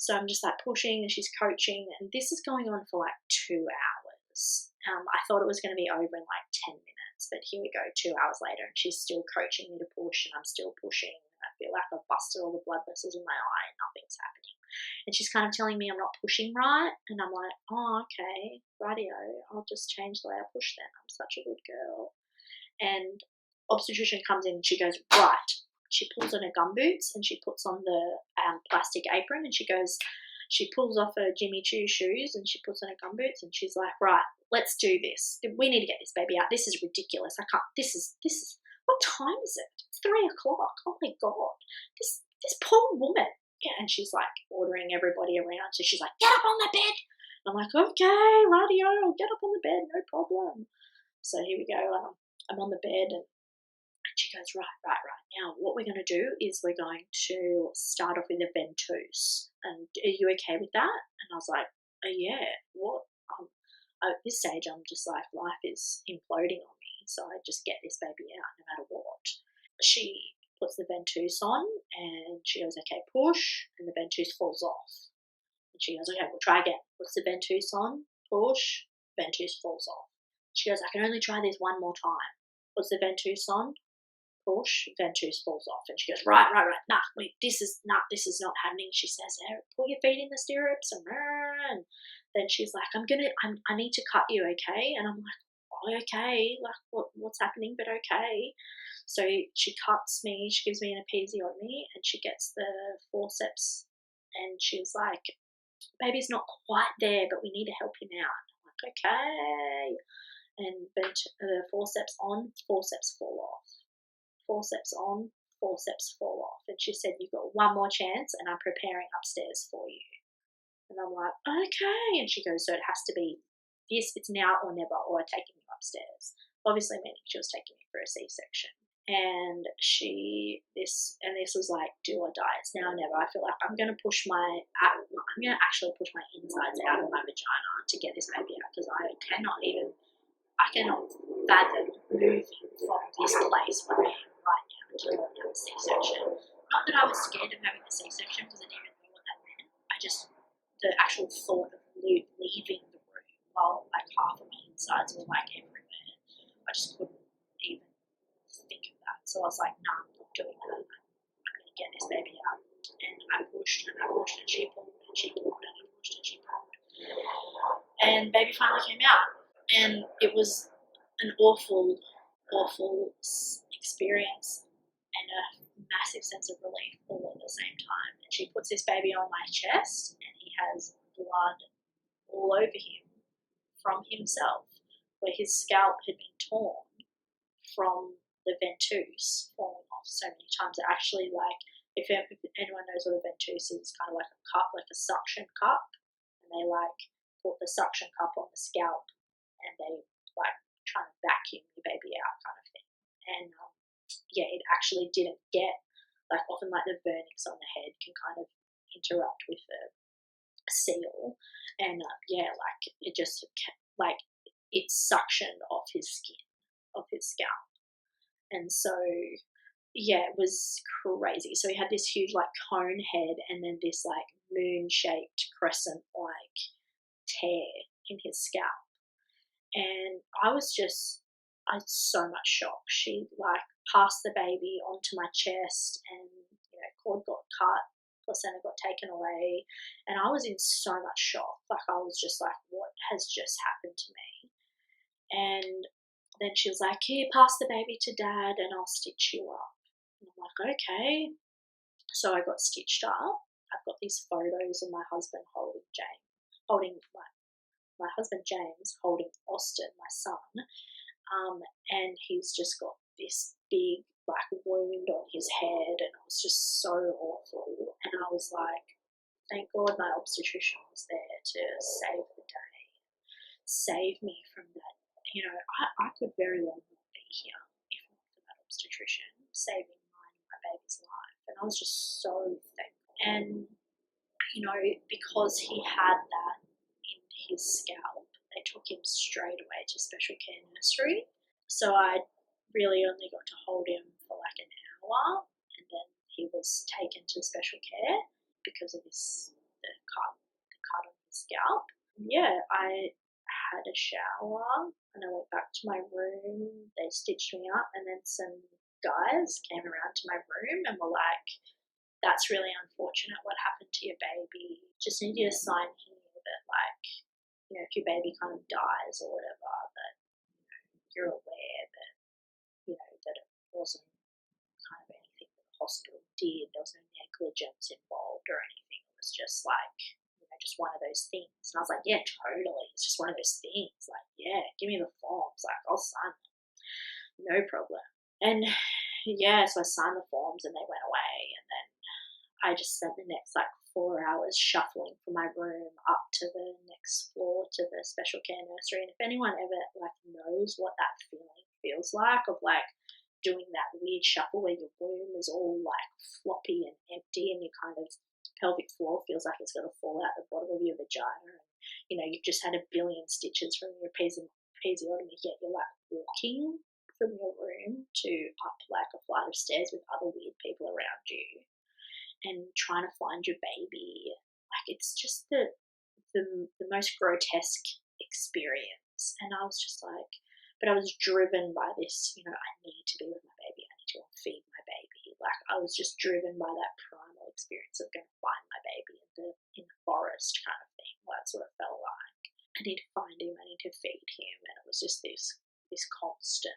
So I'm just like pushing, and she's coaching, and this is going on for like 2 hours. I thought it was going to be over in like 10 minutes, but here we go, 2 hours later, and she's still coaching me to push, and I'm still pushing. I feel like I've busted all the blood vessels in my eye and nothing's happening. And she's kind of telling me I'm not pushing right. And I'm like, oh, okay, rightio. I'll just change the way I push then. I'm such a good girl. And obstetrician comes in and she goes, right. She pulls on her gumboots and she puts on the plastic apron and she pulls off her Jimmy Choo shoes and she puts on her gumboots and she's like, right, let's do this. We need to get this baby out. This is ridiculous. I can't, this is, what time is it? It's 3 o'clock. Oh my God. This poor woman. Yeah, and she's like ordering everybody around. So she's like, get up on the bed. And I'm like, okay, rightio, I'll get up on the bed, no problem. So here we go. I'm on the bed and she goes, right. Now what we're going to do is we're going to start off with a ventouse. And are you okay with that? And I was like, oh, yeah, what? At this stage, I'm just like, life is imploding on me. So I just get this baby out no matter what. She puts the ventouse on and she goes, okay, push, and the ventouse falls off. And she goes, okay, we'll try again. Puts the ventouse on, push, ventouse falls off. She goes, I can only try this one more time. Puts the ventouse on, push, ventouse falls off. And she goes, right. Nah, wait, this is not happening. She says, pull your feet in the stirrups and then she's like, I need to cut you, okay? And I'm like, oh, okay, like what's happening, but okay. So she cuts me, she gives me an episiotomy, and she gets the forceps, and she's like, baby's not quite there, but we need to help him out. I'm like, okay. And the forceps on, forceps fall off. Forceps on, forceps fall off. And she said, you've got one more chance, and I'm preparing upstairs for you. And I'm like, okay. And she goes, so it has to be this, it's now or never, or I'm taking you upstairs. Obviously meaning she was taking me for a C-section. And this was like do or die. It's now or never. I feel like I'm going to actually push my insides out of my vagina to get this baby out because I cannot fathom moving from this place where I am right now to go and have a C-section. Not that I was scared of having a C-section because I didn't even know what that meant. The actual thought of leaving the room while like half of my insides were like everywhere, I just couldn't even think of that. So I was like, nah, I'm not doing that. I'm going to get this baby out. And I pushed and she pulled and she pulled and I pushed and she pulled. And baby finally came out. And it was an awful experience and a massive sense of relief all at the same time. And she puts this baby on my chest and he has blood all over him from himself where his scalp had been torn from the ventouse falling off so many times. It actually, like, if anyone knows what a ventouse is, kind of like a cup, like a suction cup, and they like put the suction cup on the scalp and they like trying to vacuum the baby out kind of thing. And it actually didn't get, like often like the vernix on the head can kind of interrupt with the seal, and like it just like it suctioned off his skin, off his scalp. And so it was crazy. So he had this huge like cone head and then this like moon shaped crescent like tear in his scalp. And I was so much shock. She like passed the baby onto my chest and cord got cut, placenta got taken away, and I was in so much shock. Like I was just like, what has just happened to me? And then she was like, here, pass the baby to dad and I'll stitch you up. And I'm like, okay. So I got stitched up. I've got these photos of my husband holding my husband James holding Austin, my son, and he's just got this big black wound on his head, and it was just so awful. And I was like, thank God my obstetrician was there to save the day, save me from that. I could very well not be here if not for that obstetrician. nutrition, saving mine and my baby's life. And I was just so thankful. And, because he had that in his scalp, they took him straight away to special care nursery. So I really only got to hold him for like an hour, and then he was taken to special care because of the cut on his scalp. Yeah, I had a shower and I went back to my room. They stitched me up, and then some guys came around to my room and were like, "That's really unfortunate what happened to your baby. Just need you to sign here that, like, if your baby kind of dies or whatever, that you're aware that, that it wasn't kind of anything that the hospital did. There was no negligence involved or anything. It was just like, just one of those things." And I was like, "Yeah, totally. It's just one of those things. Like, yeah, give me the forms. Like, I'll sign them. No problem." And yeah, so I signed the forms and they went away. And then I just spent the next 4 hours shuffling from my room up to the next floor to the special care nursery. And if anyone ever knows what that feeling feels like, of doing that weird shuffle where your womb is all floppy and empty, and your kind of pelvic floor feels like it's going to fall out the bottom of your vagina, and you've just had a billion stitches from your episiotomy, yet you're walking from your room to up a flight of stairs with other weird people around you and trying to find your baby. It's just the most grotesque experience. And I was just but I was driven by this, I need to be with my baby. I need to go and feed my baby. I was just driven by that primal experience of going to find my baby in the forest kind of thing. That's what it felt like. I need to find him. I need to feed him. And it was just this constant,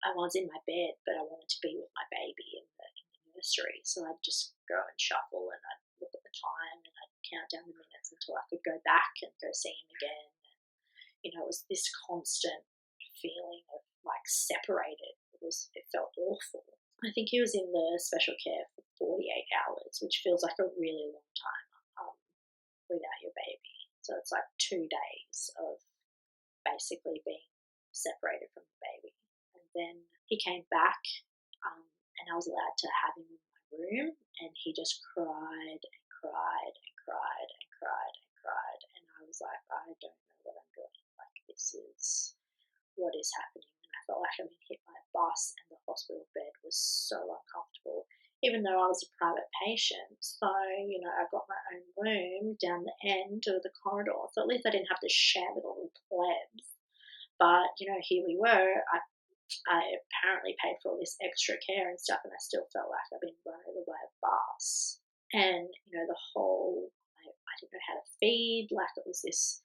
I was in my bed, but I wanted to be with my baby in the nursery. So I'd just go and shuffle, and I'd look at the time, and I'd count down the minutes until I could go back and go see him again. And, it was this constant feeling of separated. It felt awful. I think he was in the special care for 48 hours, which feels like a really long time without your baby. So it's 2 days of basically being separated from the baby. And then he came back, and I was allowed to have him in my room, and he just cried and cried and cried and cried and cried. And I was like, I don't know what I'm doing. This is what is happening. And I felt like I'd been hit by a bus, and the hospital bed was so uncomfortable, even though I was a private patient. So, I got my own room down the end of the corridor, so at least I didn't have to share with all the plebs. But, here we were. I apparently paid for all this extra care and stuff, and I still felt like I'd been run over by a bus. And, the whole, I didn't know how to feed, it was this.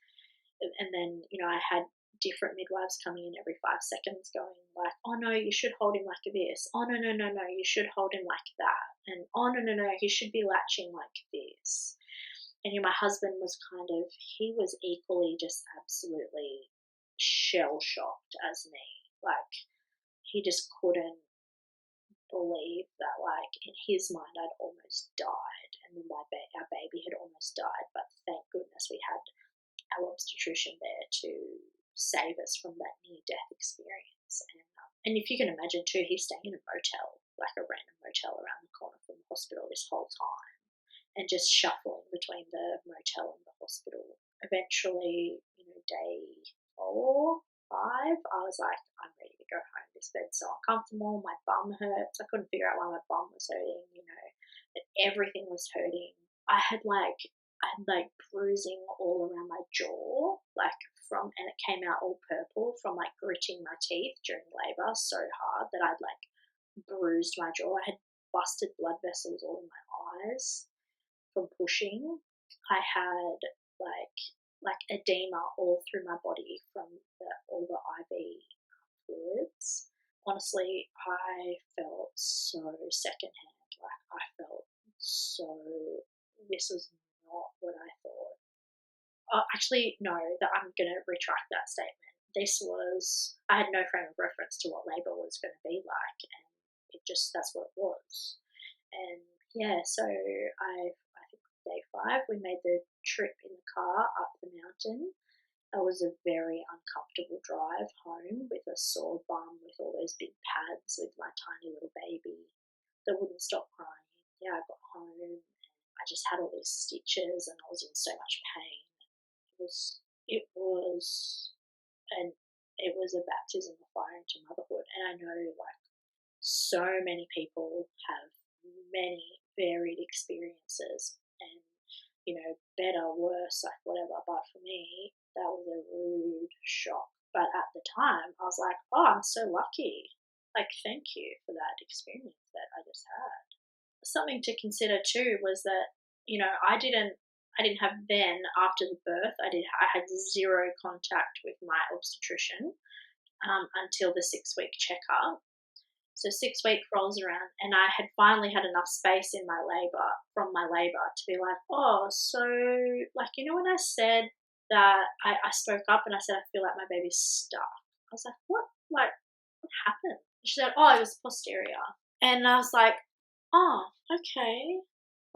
And then, I had different midwives coming in every 5 seconds going "Oh no, you should hold him like this. Oh no, you should hold him like that. And oh no, he should be latching like this." And my husband was he was equally just absolutely shell-shocked as me. He just couldn't believe that in his mind I'd almost died, and our baby had almost died, but thank goodness we had our obstetrician there to save us from that near-death experience. And if you can imagine too, he's staying in a motel, a random motel around the corner from the hospital this whole time, and just shuffling between the motel and the hospital. Eventually, day 4, 5, I was I'm ready to go home. This bed's so uncomfortable. My bum hurts. I couldn't figure out why my bum was hurting, but everything was hurting. I had bruising all around my jaw, and it came out all purple from gritting my teeth during labour so hard that I'd bruised my jaw. I had busted blood vessels all in my eyes from pushing. I had edema all through my body from all the IV fluids. Honestly, I felt so secondhand. I felt so. This was not what I thought. Actually, no, that I'm going to retract that statement. I had no frame of reference to what labour was going to be like, and that's what it was. And yeah, so I think day 5, we made the trip in the car up the mountain, It was a very uncomfortable drive home with a sore bum, with all those big pads, with my tiny little baby that wouldn't stop crying. Yeah, I got home and I just had all these stitches and I was in so much pain. It was a baptism of fire into motherhood. And I know like so many people have many varied experiences and, better, worse, like whatever. But for me, that was a rude shock. But at the time, I was like, oh, I'm so lucky. Like, thank you for that experience that I just had. Something to consider too was that, I didn't have then after the birth, I had zero contact with my obstetrician until the 6-week checkup. So 6 week rolls around and I had finally had enough space in my labor to be like, oh, so like, when I said that I spoke up and I said, I feel like my baby's stuck. I was like, what? Like, what happened? She said, oh, it was posterior. And I was like, oh, okay.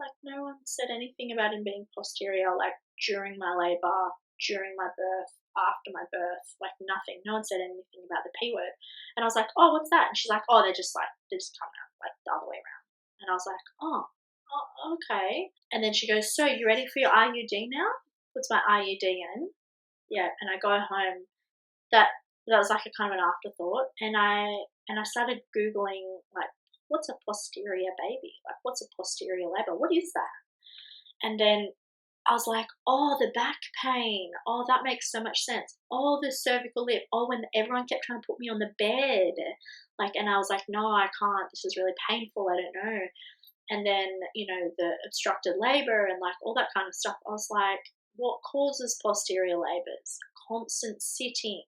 Like, no one said anything about him being posterior, like during my labor, during my birth, after my birth, like nothing. No one said anything about the P word. And I was like, oh, what's that? And she's like, oh, they just come out like the other way around. And I was like, oh, okay. And then she goes, so you ready for your IUD now? Puts my IUD in. Yeah. And I go home. That was like a kind of an afterthought. And I started Googling like, what's a posterior baby? Like, what's a posterior labor? What is that? And then I was like, oh, the back pain. Oh, that makes so much sense. Oh, the cervical lip. Oh, when everyone kept trying to put me on the bed. Like, and I was like, no, I can't. This is really painful. I don't know. And then, the obstructed labor and like all that kind of stuff. I was like, what causes posterior labors? Constant sitting,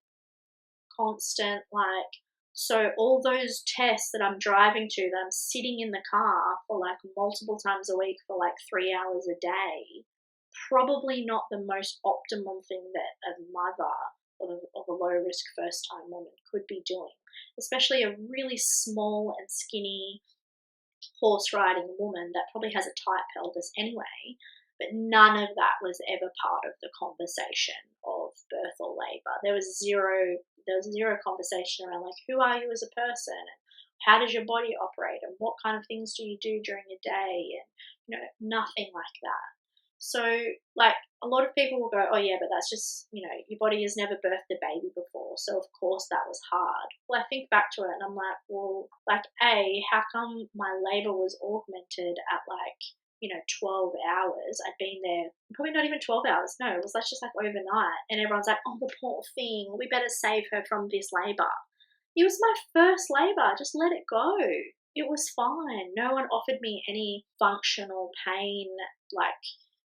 constant like, so all those tests that I'm driving to, that I'm sitting in the car for like multiple times a week for like 3 hours a day, probably not the most optimum thing that a mother of a low risk first time woman could be doing, especially a really small and skinny horse riding woman that probably has a tight pelvis anyway. But none of that was ever part of the conversation of birth or labor. There was zero conversation around like, who are you as a person and how does your body operate and what kind of things do you do during your day, and nothing like that. So like a lot of people will go, oh yeah, but that's just, your body has never birthed a baby before, so of course that was hard. Well, I think back to it and I'm like, well, like how come my labor was augmented at like 12 hours. I'd been there, probably not even 12 hours. No, it was just like overnight. And everyone's like, oh, the poor thing. We better save her from this labor. It was my first labor. Just let it go. It was fine. No one offered me any functional pain, like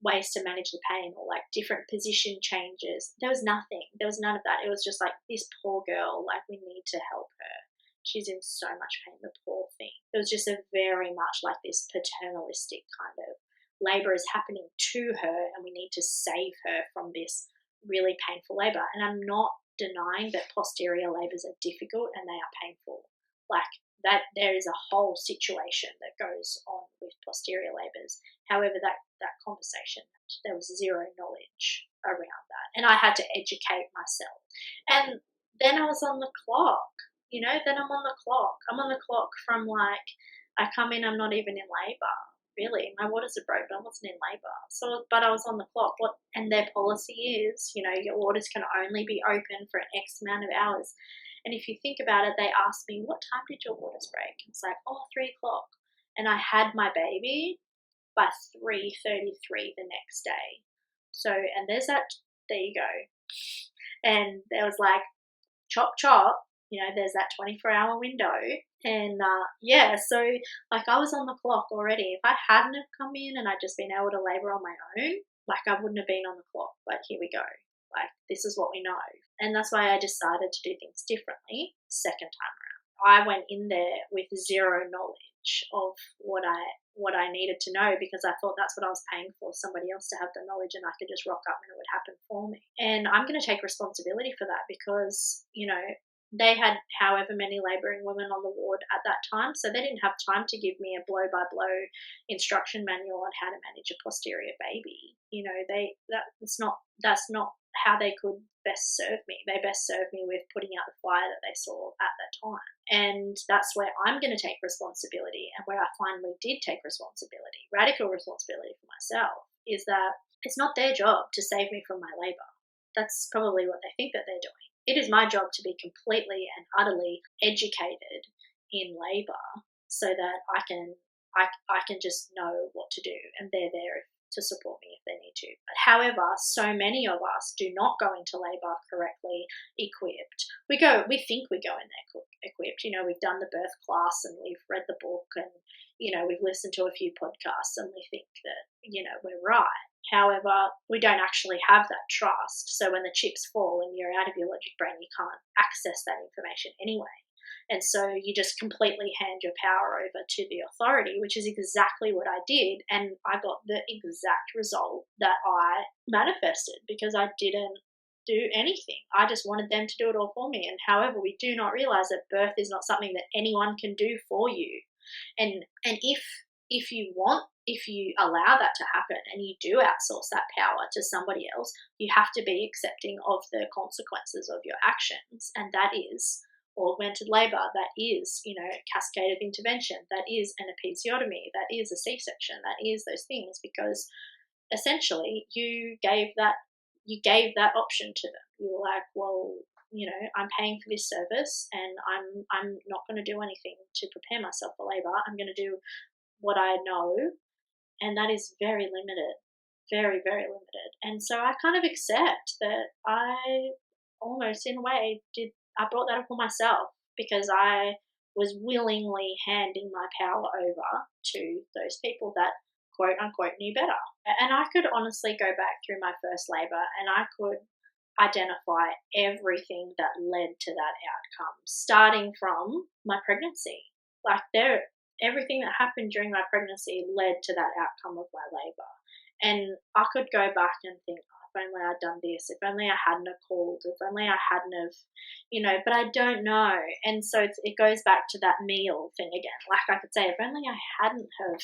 ways to manage the pain or like different position changes. There was nothing. There was none of that. It was just like, this poor girl, like we need to help her. She's in so much pain, the poor thing. It was just a very much like this paternalistic kind of labor is happening to her and we need to save her from this really painful labor. And I'm not denying that posterior labors are difficult and they are painful. Like that, there is a whole situation that goes on with posterior labors. However, that conversation, there was zero knowledge around that. And I had to educate myself. And then I was on the clock. Then I'm on the clock. I'm on the clock from like, I come in, I'm not even in labor. Really, my waters are broken. I wasn't in labor. So, but I was on the clock. And their policy is, your waters can only be open for an X amount of hours. And if you think about it, they asked me, what time did your waters break? It's like, 3 o'clock. And I had my baby by 3:33 the next day. So, and there you go. And there was like, chop, chop. There's that 24-hour window. And so like I was on the clock already. If I hadn't have come in and I'd just been able to labor on my own, like I wouldn't have been on the clock. But here we go. Like this is what we know. And that's why I decided to do things differently second time around. I went in there with zero knowledge of what I needed to know because I thought that's what I was paying for, somebody else to have the knowledge and I could just rock up and it would happen for me. And I'm going to take responsibility for that because, they had however many labouring women on the ward at that time, so they didn't have time to give me a blow-by-blow instruction manual on how to manage a posterior baby. That's not how they could best serve me. They best serve me with putting out the fire that they saw at that time. And that's where I'm going to take responsibility, and where I finally did take responsibility, radical responsibility for myself, is that it's not their job to save me from my labour. That's probably what they think that they're doing. It is my job to be completely and utterly educated in labour so that I can just know what to do, and they're there to support me if they need to. But however, so many of us do not go into labour correctly equipped. We think we go in there equipped. We've done the birth class and we've read the book and, we've listened to a few podcasts and we think that, we're right. However, we don't actually have that trust. So when the chips fall and you're out of your logic brain, you can't access that information anyway. And so you just completely hand your power over to the authority, which is exactly what I did. And I got the exact result that I manifested because I didn't do anything. I just wanted them to do it all for me. And however, we do not realize that birth is not something that anyone can do for you. And if you allow that to happen and you do outsource that power to somebody else, you have to be accepting of the consequences of your actions. And that is augmented labour, that is, cascade of intervention, that is an episiotomy, that is a C-section, that is those things, because essentially you gave that option to them. You were like, well, I'm paying for this service and I'm not going to do anything to prepare myself for labour. I'm going to do what I know, and that is very limited, very, very limited. And so I kind of accept that I almost, in a way, I brought that upon myself because I was willingly handing my power over to those people that quote unquote knew better. And I could honestly go back through my first labour and I could identify everything that led to that outcome, starting from my pregnancy. Everything that happened during my pregnancy led to that outcome of my labour. And I could go back and think, if only I'd done this, if only I hadn't have called, if only I hadn't have, but I don't know. And so it goes back to that meal thing again. Like I could say, if only I hadn't have,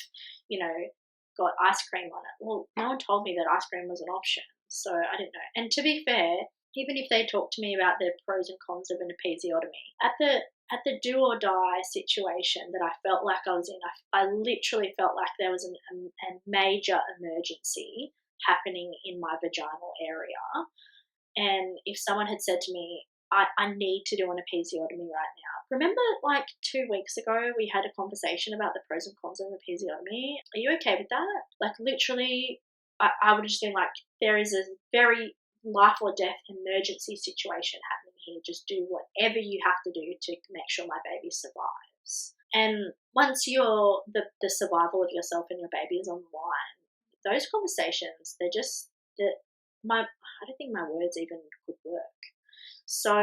got ice cream on it. Well, no one told me that ice cream was an option, so I didn't know. And to be fair, even if they talked to me about the pros and cons of an episiotomy, at the do or die situation that I felt like I was in, I literally felt like there was a major emergency happening in my vaginal area. And if someone had said to me, I need to do an episiotomy right now. Remember, 2 weeks ago, we had a conversation about the pros and cons of episiotomy. Are you okay with that? Literally, I would have just been like, there is a very life or death emergency situation happening here. Just do whatever you have to do to make sure my baby survives. And once you're the survival of yourself and your baby is on the line, those conversations, I don't think my words even could work. So,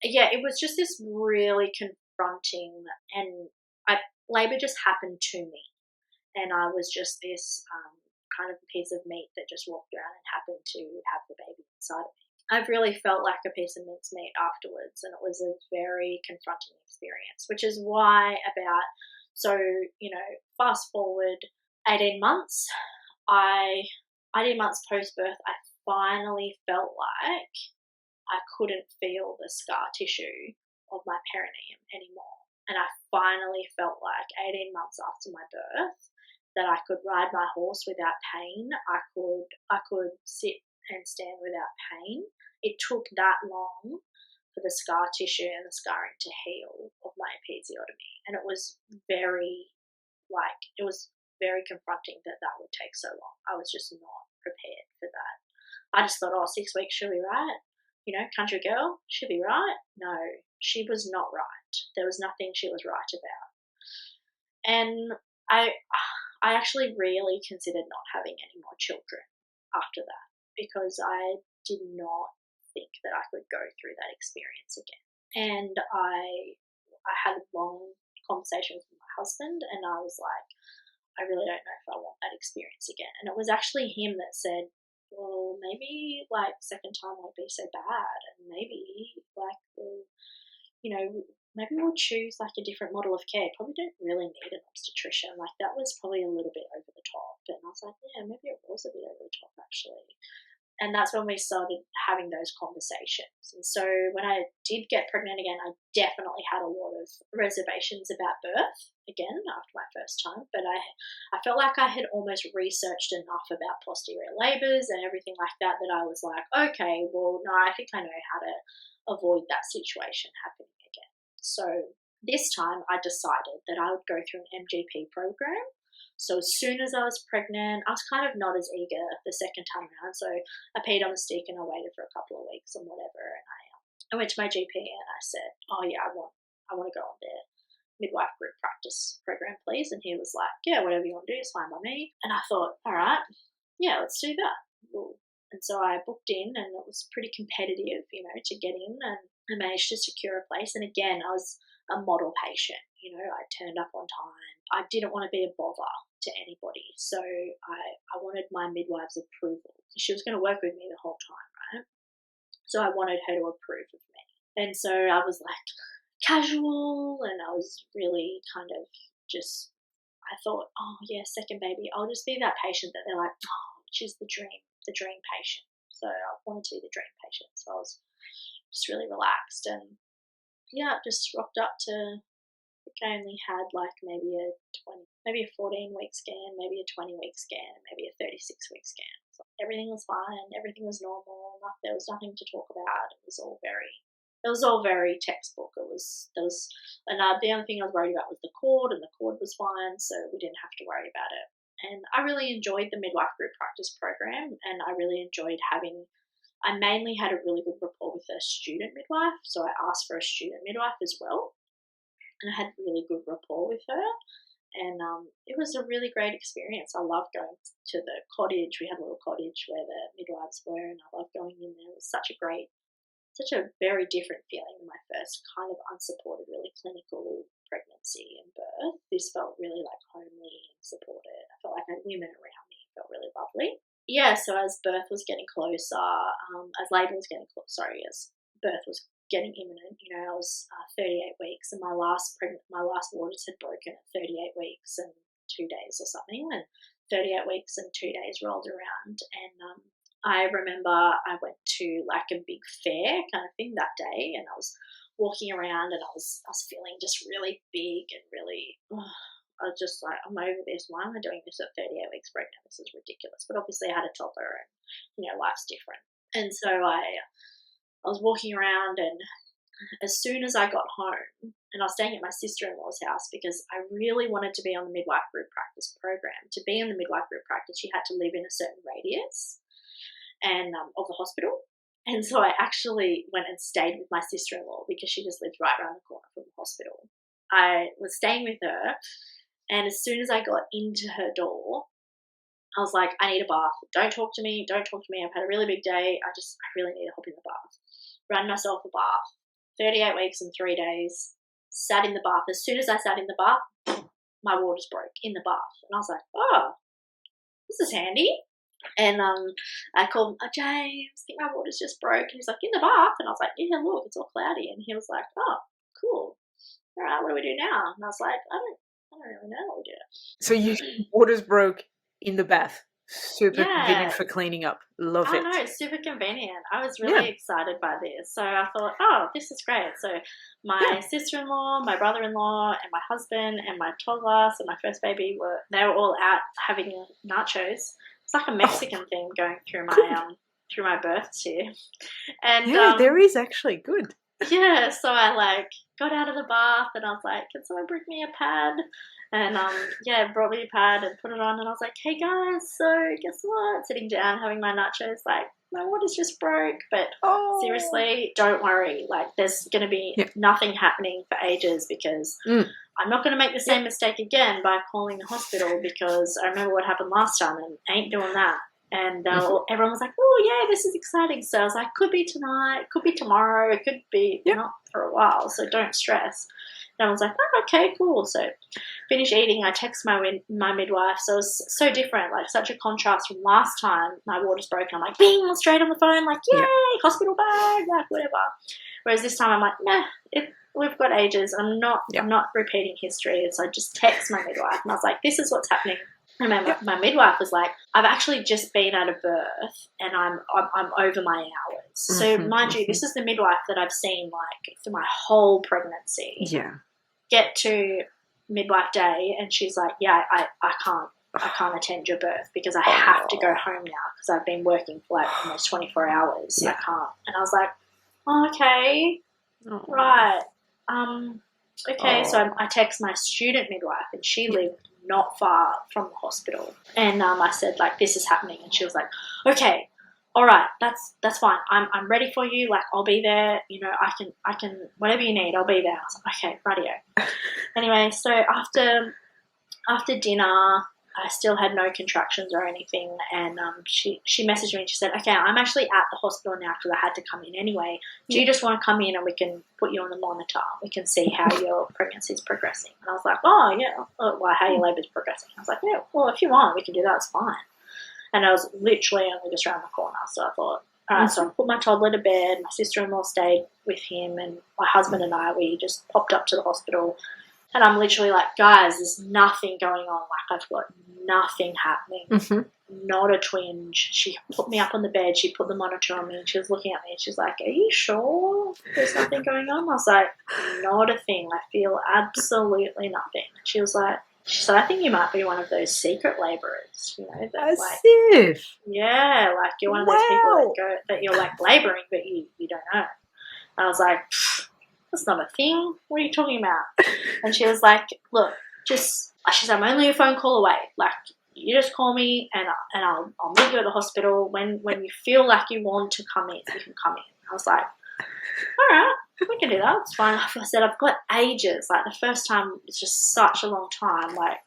yeah, it was just this really confronting, and labour just happened to me. And I was just this kind of piece of meat that just walked around and happened to have the baby inside of me. I've really felt like a piece of mincemeat afterwards, and it was a very confronting experience, which is why fast forward 18 months, 18 months post-birth, I finally felt like I couldn't feel the scar tissue of my perineum anymore. And I finally felt like 18 months after my birth that I could ride my horse without pain. I could sit and stand without pain. It took that long for the scar tissue and the scarring to heal of my episiotomy. And it was very confronting that would take so long. I was just not prepared for that. I just thought, 6 weeks, she'll be right. Country girl, she'll be right. No, she was not right. There was nothing she was right about. And I actually really considered not having any more children after that because I did not think that I could go through that experience again. And I had long conversations with my husband and I was like, I really don't know if I want that experience again. And it was actually him that said, well, maybe second time won't be so bad, and maybe maybe we'll choose a different model of care. Probably don't really need an obstetrician. That was probably a little bit over the top. And I was like, yeah, maybe it was a bit over the top actually. And that's when we started having those conversations. And so when I did get pregnant again, I definitely had a lot of reservations about birth again after my first time. But I felt like I had almost researched enough about posterior labours and everything like that I was like, okay, well, no, I think I know how to avoid that situation happening again. So this time I decided that I would go through an MGP program. So as soon as I was pregnant, I was kind of not as eager the second time around. So I paid on the stick and I waited for a couple of weeks and whatever. And I went to my GP and I said, oh yeah, I want to go on their midwife group practice program, please. And he was like, yeah, whatever you want to do is fine by me. And I thought, all right, yeah, let's do that. And so I booked in and it was pretty competitive, to get in, and I managed to secure a place. And again, I was a model patient, I turned up on time. I didn't want to be a bother to anybody. So I wanted my midwife's approval. She was going to work with me the whole time, right? So I wanted her to approve of me. And so I was like casual, and I was really kind of just, I thought, oh yeah, second baby, I'll just be that patient that they're like, oh, she's the dream patient. So I wanted to be the dream patient. So I was just really relaxed, and yeah, just rocked up to, I think I only had like maybe a 14-week scan, maybe a 20-week scan, maybe a 36-week scan. So everything was fine, everything was normal, there was nothing to talk about. It was all very textbook. The only thing I was worried about was the cord, and the cord was fine, so we didn't have to worry about it. And I really enjoyed the midwife group practice program, and I really enjoyed I mainly had a really good rapport with a student midwife, so I asked for a student midwife as well. And I had really good rapport with her, and it was a really great experience. I loved going to the cottage. We had a little cottage where the midwives were, and I loved going in there. It was such a very different feeling than my first kind of unsupported, really clinical pregnancy and birth. This felt really like homely and supported. I felt like I had women around me. It felt really lovely. Yeah, so as birth was getting closer, as labour was getting closer, as birth was getting imminent, I was 38 weeks, and my last waters had broken at 38 weeks and 2 days or something, and 38 weeks and 2 days rolled around, and I remember I went to like a big fair kind of thing that day, and I was walking around, and I was feeling just really big and really, I was just like, I'm over this. Why am I doing this at 38 weeks pregnant? This is ridiculous. But obviously I had a toddler, and life's different. And so I was walking around, and as soon as I got home, and I was staying at my sister-in-law's house because I really wanted to be on the midwife group practice program. To be in the midwife group practice, you had to live in a certain radius of the hospital. And so I actually went and stayed with my sister-in-law because she just lived right around the corner from the hospital. I was staying with her, and as soon as I got into her door, I was like, I need a bath. Don't talk to me. I've had a really big day. I really need to hop in the bath. Ran myself a bath. 38 weeks and 3 days. Sat in the bath. As soon as I sat in the bath, my waters broke in the bath. And I was like, oh, this is handy. And I called James, I think my waters just broke. And he's like, in the bath? And I was like, yeah, look, it's all cloudy. And he was like, oh, cool. All right, what do we do now? And I was like, I don't really know what we do. So your waters broke in the bath. Super convenient for cleaning up. Love it. I know, it's super convenient. I was really excited by this. So I thought, oh, this is great. So my sister-in-law, my brother-in-law, and my husband and my toddler, so my first baby, they were all out having nachos. It's like a Mexican thing going through my births here. And there is actually good. Yeah, so I got out of the bath, and I was like, can someone bring me a pad? And brought me a pad and put it on, and I was like, hey guys, so guess what? Sitting down having my nachos, like, my waters just broke, but seriously, don't worry. Like, there's going to be nothing happening for ages, because I'm not going to make the same mistake again by calling the hospital, because I remember what happened last time, and ain't doing that. And everyone was like, oh, yeah, this is exciting. So I was like, could be tonight, could be tomorrow, it could be not for a while, so don't stress. And I was like, oh, okay, cool. So finish eating, I text my midwife. So it was so different, like such a contrast from last time. My water's broken. I'm like, bing, straight on the phone, like, yay, hospital bag, like whatever. Whereas this time I'm like, nah, we've got ages. I'm not repeating history. So I just text my midwife, and I was like, this is what's happening. And my midwife was like, I've actually just been at a birth and I'm over my hours. So mind you, this is the midwife that I've seen like through my whole pregnancy. Yeah. Get to midwife day and she's like, yeah, I can't attend your birth because I have to go home now because I've been working for like almost 24 hours. Yeah. I can't. And I was like, oh, okay, right. Okay, so I text my student midwife and she lived not far from the hospital. And I said, like, this is happening. And she was like, okay, all right, that's fine. I'm ready for you. Like, I'll be there. You know, I can, whatever you need, I'll be there. I was like, okay, radio. Anyway, so after dinner, I still had no contractions or anything, and she messaged me and she said, okay, I'm actually at the hospital now because I had to come in anyway. Do you just want to come in and we can put you on the monitor? We can see how your pregnancy is progressing. And I was like, oh, yeah, well, how your labour is progressing. I was like, yeah, well, if you want, we can do that, it's fine. And I was literally only just around the corner, so I thought, all right, so I put my toddler to bed, my sister-in-law stayed with him, and my husband and I, we just popped up to the hospital. And I'm literally like, guys, there's nothing going on. Like, I've got nothing happening. Not a twinge. She put me up on the bed. She put the monitor on me and she was looking at me and she's like, are you sure there's nothing going on? I was like, not a thing. I feel absolutely nothing. She said, I think you might be one of those secret labourers, you know. That, like, yeah, like you're one of those people that you're like labouring but you don't know. And I was like, that's not a thing. What are you talking about? And she was like, look, she said, I'm only a phone call away. Like, you just call me and I'll meet you at the hospital. When you feel like you want to come in, you can come in. I was like, all right, we can do that. It's fine. I said, I've got ages. Like, the first time, it's just such a long time. Like,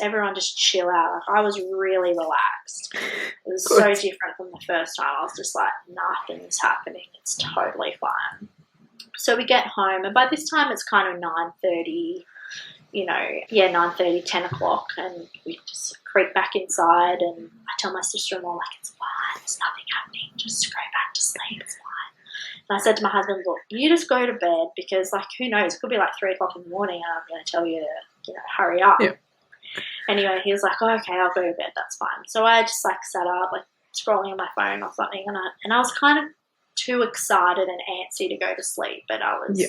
everyone just chill out. Like, I was really relaxed. It was so different from the first time. I was just like, nothing's happening. It's totally fine. So we get home, and by this time it's kind of 9:30, 9:30, 10 o'clock, and we just creep back inside, and I tell my sister-in-law, like, it's fine, there's nothing happening, just go back to sleep, it's fine. And I said to my husband, look, you just go to bed because, like, who knows, it could be like 3 o'clock in the morning and I'm going to tell you to, hurry up. Yeah. Anyway, he was like, oh, okay, I'll go to bed, that's fine. So I just, like, sat up, like, scrolling on my phone or something, and I was kind of too excited and antsy to go to sleep, but I was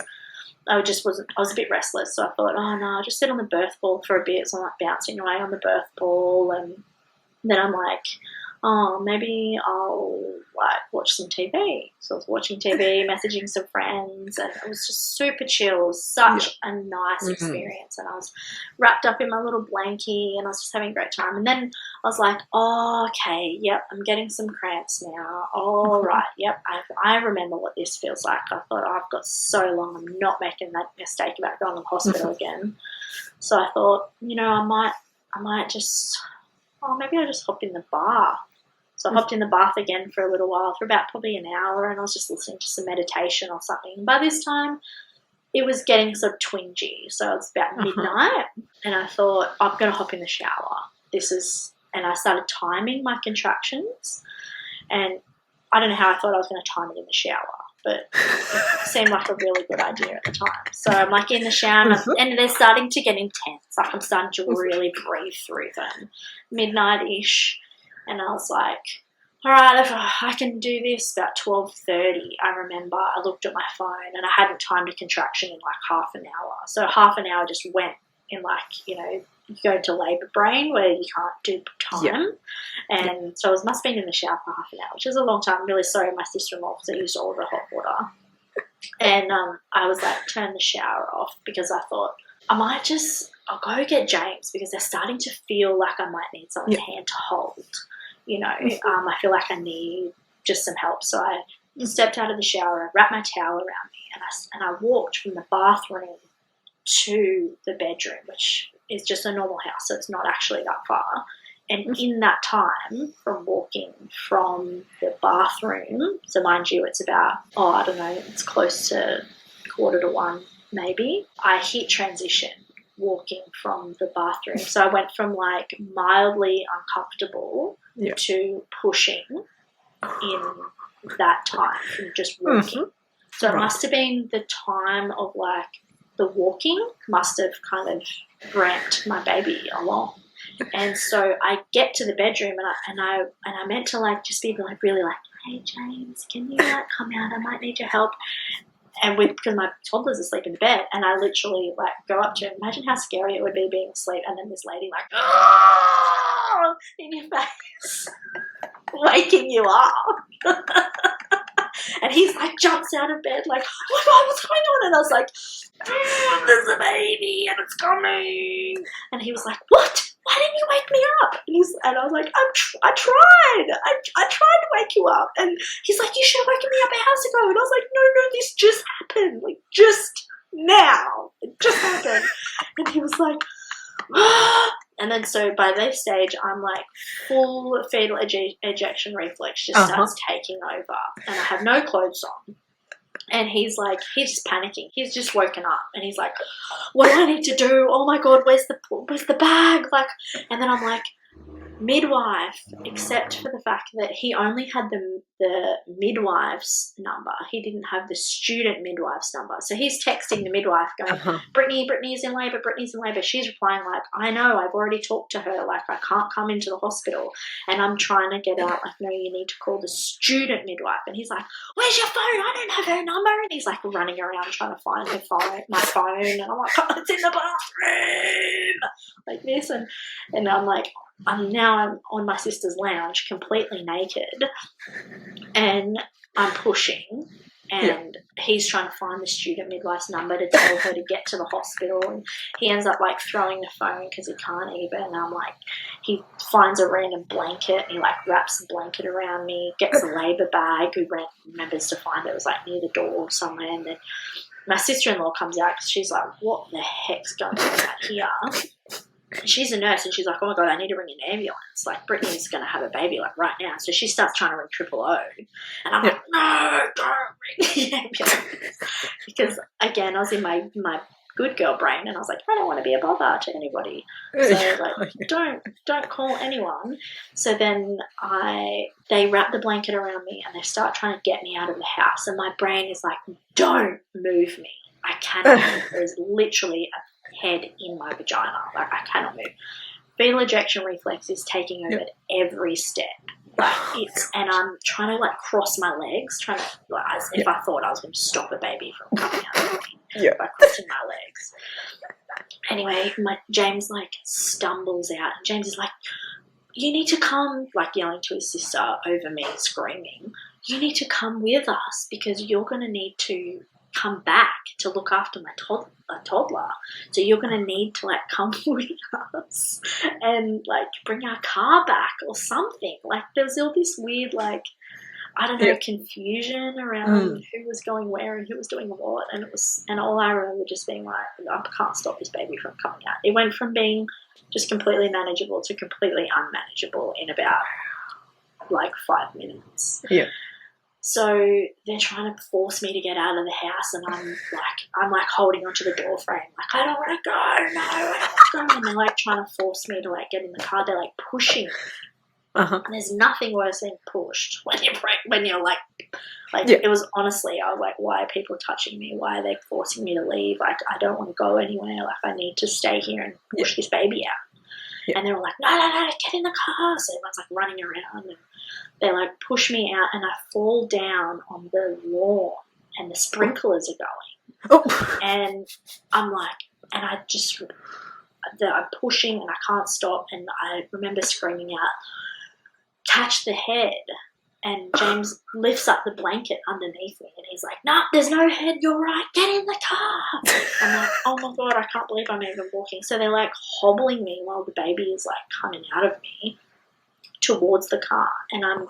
a bit restless, so I thought, oh no, I'll just sit on the birth ball for a bit. So I'm like bouncing away on the birth ball, and then I'm like, oh, maybe I'll like watch some TV. So I was watching TV, messaging some friends, and it was just super chill. It was such a nice experience, and I was wrapped up in my little blankie, and I was just having a great time. And then I was like, oh, okay, yep, I'm getting some cramps now. All right, yep, I remember what this feels like. I thought, I've got so long, I'm not making that mistake about going to the hospital again. So I thought, I might just, maybe I'll just hop in the bath. So I hopped in the bath again for a little while, for about probably an hour, and I was just listening to some meditation or something. And by this time, it was getting sort of twingy. So it was about midnight, and I thought, I'm going to hop in the shower. And I started timing my contractions, and I don't know how I thought I was going to time it in the shower, but it seemed like a really good idea at the time. So I'm like in the shower, and they're starting to get intense. Like, I'm starting to really breathe through them, midnight-ish. And I was like, all right, if I can do this. About 12:30, I remember I looked at my phone and I hadn't timed a contraction in like half an hour. So half an hour just went in like, you go into labour brain where you can't do time. Yeah. And so I must have been in the shower for half an hour, which is a long time. I'm really sorry, my sister-in-law, because I used all of the hot water. And I was like, turn the shower off because I thought, I'll go get James because they're starting to feel like I might need someone's hand to hold. I feel like I need just some help. So I stepped out of the shower, I wrapped my towel around me, and I walked from the bathroom to the bedroom, which is just a normal house, so it's not actually that far. And in that time, from walking from the bathroom, so mind you, it's about, I don't know, it's close to 1:45 maybe, I hit transition walking from the bathroom. So I went from like mildly uncomfortable to pushing in that time from just walking. So it must have been the time of like the walking must have kind of ramped my baby along. And so I get to the bedroom and I meant to like just be like really like, hey James, can you like come out? I might need your help. And because my toddler's asleep in the bed, and I literally like go up to him. Imagine how scary it would be being asleep, and then this lady like, oh, in your face, waking you up. And he's like jumps out of bed like, oh my God, what's going on? And I was like, there's a baby and it's coming. And he was like, what? Why didn't you wake me up? And I was like, I tried. I tried to wake you up. And he's like, you should have woken me up hours ago. And I was like, no, this just happened. Like, just now. It just happened. And he was like, ah. And then so by this stage, I'm like full fetal ejection reflex just starts taking over. And I have no clothes on. And he's just panicking. He's just woken up and he's like, what do I need to do? Oh my God, where's the bag? Like, and then I'm like, midwife, except for the fact that he only had the midwife's number. He didn't have the student midwife's number. So he's texting the midwife going, Brittany's in labour, Brittany's in labour. She's replying like, I know, I've already talked to her. Like, I can't come into the hospital. And I'm trying to get out, like, no, you need to call the student midwife. And he's like, where's your phone? I don't have her number. And he's like running around trying to find my phone. And I'm like, oh, it's in the bathroom. Like this. And I'm like, I'm on my sister's lounge completely naked and I'm pushing and he's trying to find the student midwife's number to tell her to get to the hospital, and he ends up like throwing the phone because he can't even, and I'm like, he finds a random blanket and he like wraps the blanket around me, gets a labour bag, who remembers to find it was like near the door somewhere, and then my sister-in-law comes out because she's like, what the heck's going on out here? She's a nurse and she's like, oh my God, I need to ring an ambulance. Like, Brittany's going to have a baby like right now. So she starts trying to ring 000. And I'm like, no, don't ring the ambulance. Because again, I was in my good girl brain and I was like, I don't want to be a bother to anybody. So like, don't call anyone. So then they wrap the blanket around me and they start trying to get me out of the house. And my brain is like, don't move me. I cannot move. There's literally a head in my vagina. Like, I cannot move. Fetal ejection reflex is taking over every step. Like, and I'm trying to like cross my legs, trying to, like, as if I thought I was going to stop a baby from coming out of me by crossing my legs. Anyway, James like stumbles out, and James is like, you need to come, like yelling to his sister over me, screaming, you need to come with us because you're going to need to come back to look after my toddler. So you're going to need to like come with us and like bring our car back or something. Like, there was all this weird, like, I don't know, confusion around who was going where and who was doing what. And all I remember just being like, I can't stop this baby from coming out. It went from being just completely manageable to completely unmanageable in about like 5 minutes. Yeah. So they're trying to force me to get out of the house, and I'm like holding onto the door frame, like, I don't want to go, no, I don't want to go. And they're like trying to force me to like get in the car. They're like pushing me. And there's nothing worse than pushed when you're like it was honestly, I was like, why are people touching me? Why are they forcing me to leave? Like, I don't want to go anywhere. Like, I need to stay here and push this baby out. Yeah. And they were like, no, get in the car. So everyone's like running around and they like push me out and I fall down on the lawn and the sprinklers are going. And I'm like, and I'm pushing and I can't stop. And I remember screaming out, catch the head. And James lifts up the blanket underneath me and he's like, no, there's no head, you're right, get in the car. I'm like, oh my God, I can't believe I'm even walking. So they're like hobbling me while the baby is like coming out of me towards the car. And I'm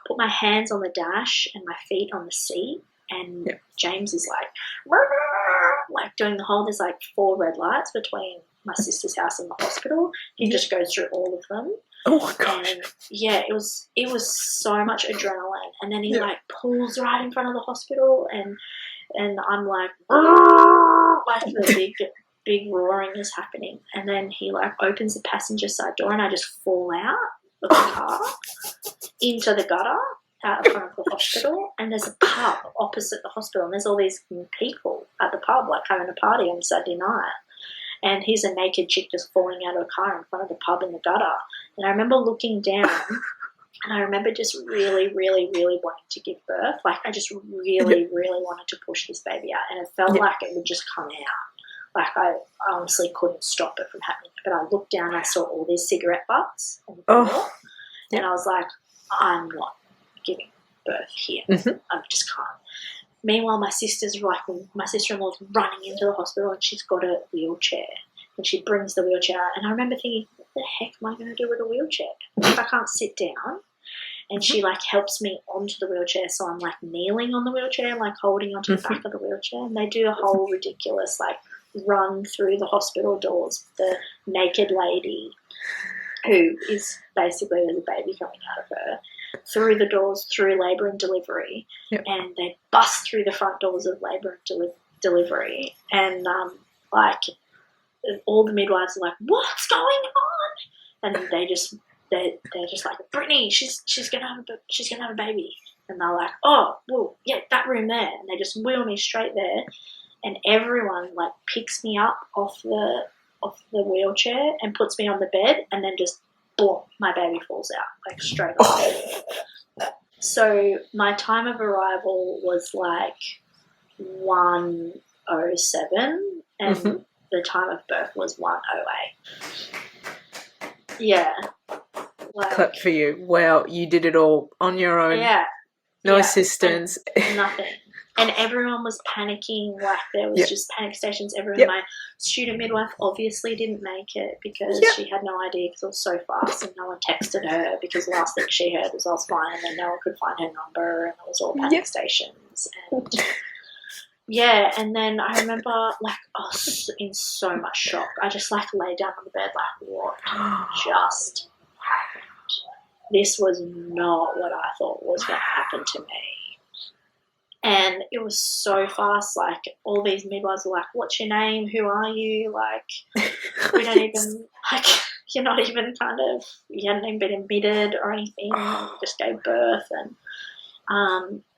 put my hands on the dash and my feet on the seat. And James is like doing the whole, there's like 4 red lights between my sister's house and the hospital. He just goes through all of them. Oh my gosh. And it was so much adrenaline. And then he like pulls right in front of the hospital and I'm like the big roaring is happening. And then he like opens the passenger side door and I just fall out of the car into the gutter out in front of the hospital. And there's a pub opposite the hospital and there's all these people at the pub like having a party on Saturday night. and here's a naked chick just falling out of a car in front of the pub in the gutter. And I remember looking down and I remember just really, really, really wanting to give birth. Like I just really, really wanted to push this baby out, and it felt like it would just come out. Like I honestly couldn't stop it from happening. But I looked down and I saw all these cigarette butts on the floor, and I was like, I'm not giving birth here. I just can't. Meanwhile, my sister-in-law's running into the hospital, and she's got a wheelchair, and she brings the wheelchair out. And I remember thinking, what the heck am I going to do with a wheelchair if I can't sit down? And she like helps me onto the wheelchair, so I'm like kneeling on the wheelchair, like holding onto the back of the wheelchair. And they do a whole ridiculous like run through the hospital doors with the naked lady, who is basically there's a baby coming out of her, through the doors, through labour and delivery, and they bust through the front doors of labour and delivery, and like all the midwives are like, "What's going on?" And they're just like, "Brittany, she's gonna have a baby," and they're like, "Oh, well, yeah, that room there," and they just wheel me straight there, and everyone like picks me up off the wheelchair and puts me on the bed, and then just boom, my baby falls out like straight away. So my time of arrival was like 1:07, and the time of birth was 1:08. Yeah. Like, Clap for you. Wow, you did it all on your own. Yeah. No assistance. Nothing. And everyone was panicking, like there was just panic stations everywhere. My student midwife obviously didn't make it because she had no idea because it was so fast, and no one texted her because the last thing she heard was I was fine, and then no one could find her number, and it was all panic stations. And and then I remember like I was in so much shock. I just like lay down on the bed like, what just happened? This was not what I thought was going to happen to me. And it was so fast, like all these midwives were like, "What's your name? Who are you?" Like, we don't even, like, you're not even you hadn't even been admitted or anything, and you just gave birth. And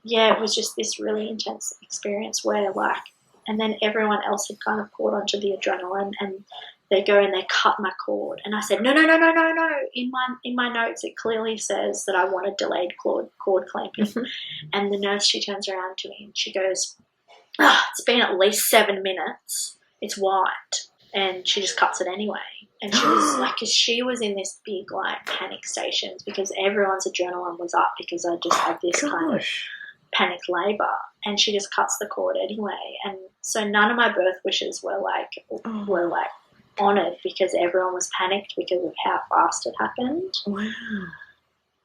it was just this really intense experience where like, and then everyone else had kind of caught onto the adrenaline, and they go and they cut my cord. And I said, no. In my notes, it clearly says that I wanted delayed cord clamping. And the nurse, she turns around to me and she goes, it's been at least 7 minutes. It's white. And she just cuts it anyway. And she was like, because she was in this big like panic stations because everyone's adrenaline was up because I just had this kind of panic labour, and she just cuts the cord anyway. And so none of my birth wishes were honoured because everyone was panicked because of how fast it happened. Wow.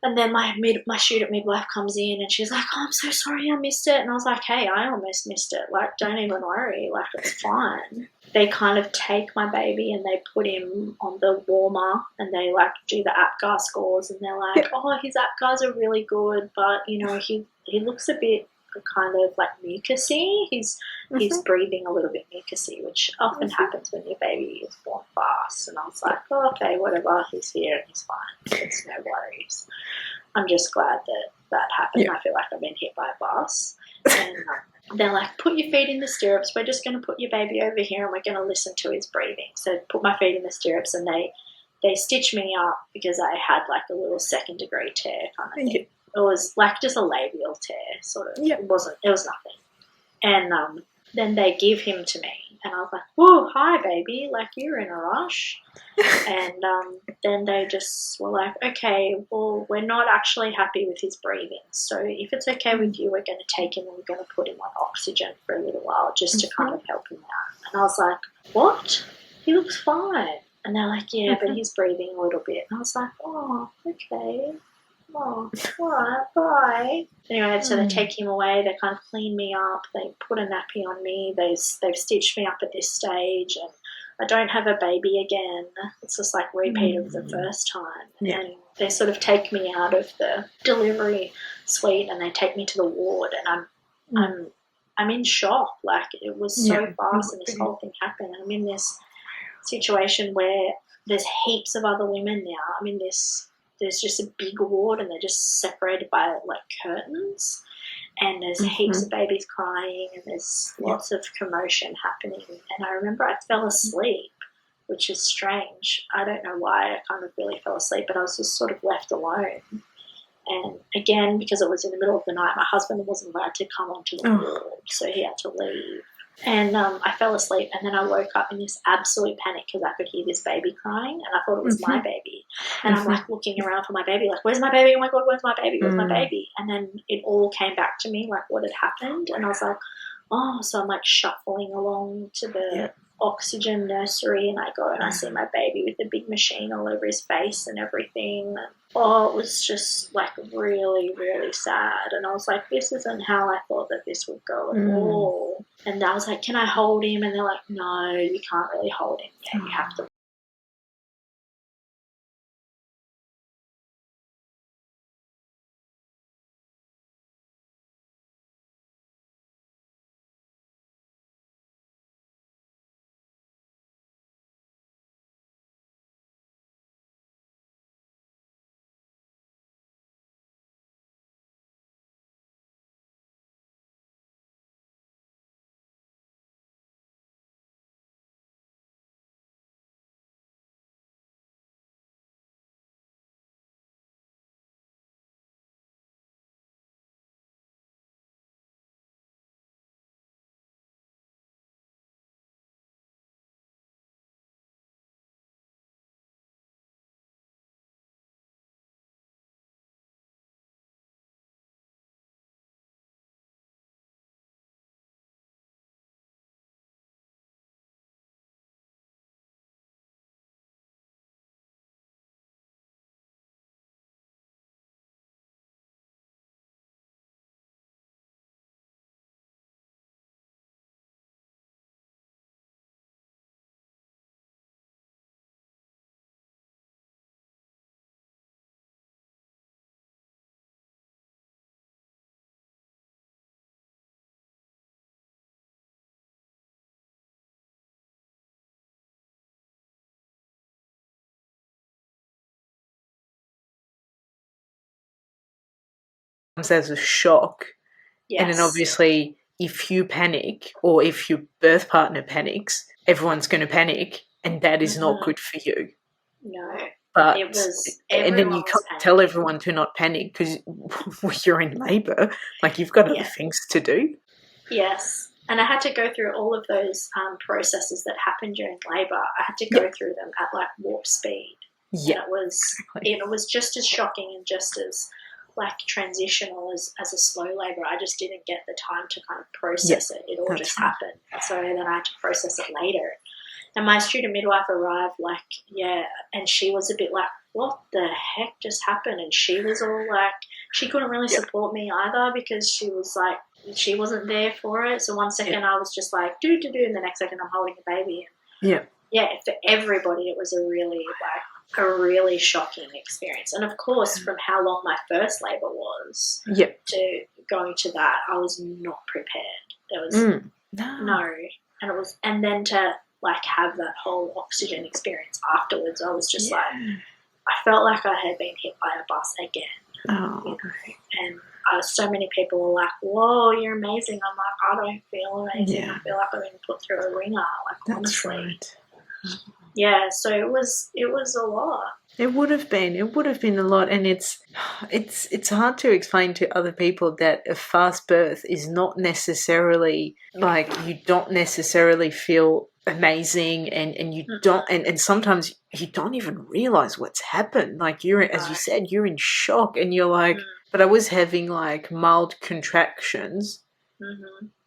And then my student midwife comes in and she's like, "Oh, I'm so sorry I missed it." And I was like, "Hey, I almost missed it. Like, don't even worry. Like, it's fine." They kind of take my baby and they put him on the warmer, and they like do the APGAR scores, and they're like, "Oh, his APGARs are really good, but you know, he looks a bit kind of like mucusy. He's breathing a little bit mucusy, which often happens when your baby is born fast." And I was like, "Oh, okay, whatever. He's here and he's fine. It's no worries." I'm just glad that happened. I feel like I've been hit by a bus. And they're like, "Put your feet in the stirrups. We're just going to put your baby over here and we're going to listen to his breathing." So put my feet in the stirrups, and they stitched me up because I had like a little 2nd-degree tear kind of thing. It was like just a labial tear, sort of. It was nothing. And then they give him to me, and I was like, "Whoa, hi, baby, like you're in a rush." And then they just were like, "Okay, well, we're not actually happy with his breathing, so if it's okay with you, we're going to take him and we're going to put him on oxygen for a little while just to kind of help him out." And I was like, "What? He looks fine." And they're like, "Yeah, but he's breathing a little bit." And I was like, "Oh, okay. Oh, all right, bye." Anyway, so they take him away. They kind of clean me up. They put a nappy on me. They've stitched me up at this stage, and I don't have a baby again. It's just like repeat of the first time. And they sort of take me out of the delivery suite and they take me to the ward, and I'm in shock. Like, it was so fast, and this whole thing happened. I'm in this situation where there's heaps of other women now. I'm in this. There's just a big ward, and they're just separated by like curtains, and there's heaps of babies crying, and there's lots of commotion happening. And I remember I fell asleep, which is strange. I don't know why I kind of really fell asleep, but I was just sort of left alone. And again, because it was in the middle of the night, my husband wasn't allowed to come onto the ward, so he had to leave. And I fell asleep, and then I woke up in this absolute panic because I could hear this baby crying, and I thought it was my baby. And I'm like looking around for my baby, like, where's my baby? Oh my God, where's my baby? Where's my baby? And then it all came back to me, like what had happened. And I was like, oh, so I'm like shuffling along to the oxygen nursery, and I go and I see my baby with the big machine all over his face and everything. Oh, it was just like really, really sad. And I was like, this isn't how I thought that this would go at all. And I was like, can I hold him? And they're like, no, you can't really hold him yet. You have to. As a shock. Yes. And then obviously if you panic or if your birth partner panics, everyone's going to panic, and that is not good for you. No. But it was, and then you can't tell everyone to not panic because you're in labour. Like, you've got other things to do. Yes. And I had to go through all of those processes that happen during labour. I had to go through them at like warp speed. Yeah. And it was just as shocking and just as like transitional as a slow labour. I just didn't get the time to kind of process it. It all just happened. So then I had to process it later. And my student midwife arrived and she was a bit like, what the heck just happened? And she was all like, she couldn't really support me either because she was like, she wasn't there for it. So one second I was just like, do, and the next second I'm holding a baby. And for everybody it was a really shocking experience. And of course, from how long my first labour was to going to that, I was not prepared. There was no. And then to like have that whole oxygen experience afterwards, I was just like, I felt like I had been hit by a bus again. Oh. You know? And so many people were like, whoa, you're amazing. I'm like, I don't feel amazing. I feel like I've been put through a ringer, like, honestly. Right. Yeah, so it was a lot. It would have been a lot, and it's hard to explain to other people that a fast birth is not necessarily like, you don't necessarily feel amazing, and you don't, and sometimes you don't even realize what's happened. Like, you're, as you said, you're in shock, and you're like, but I was having like mild contractions,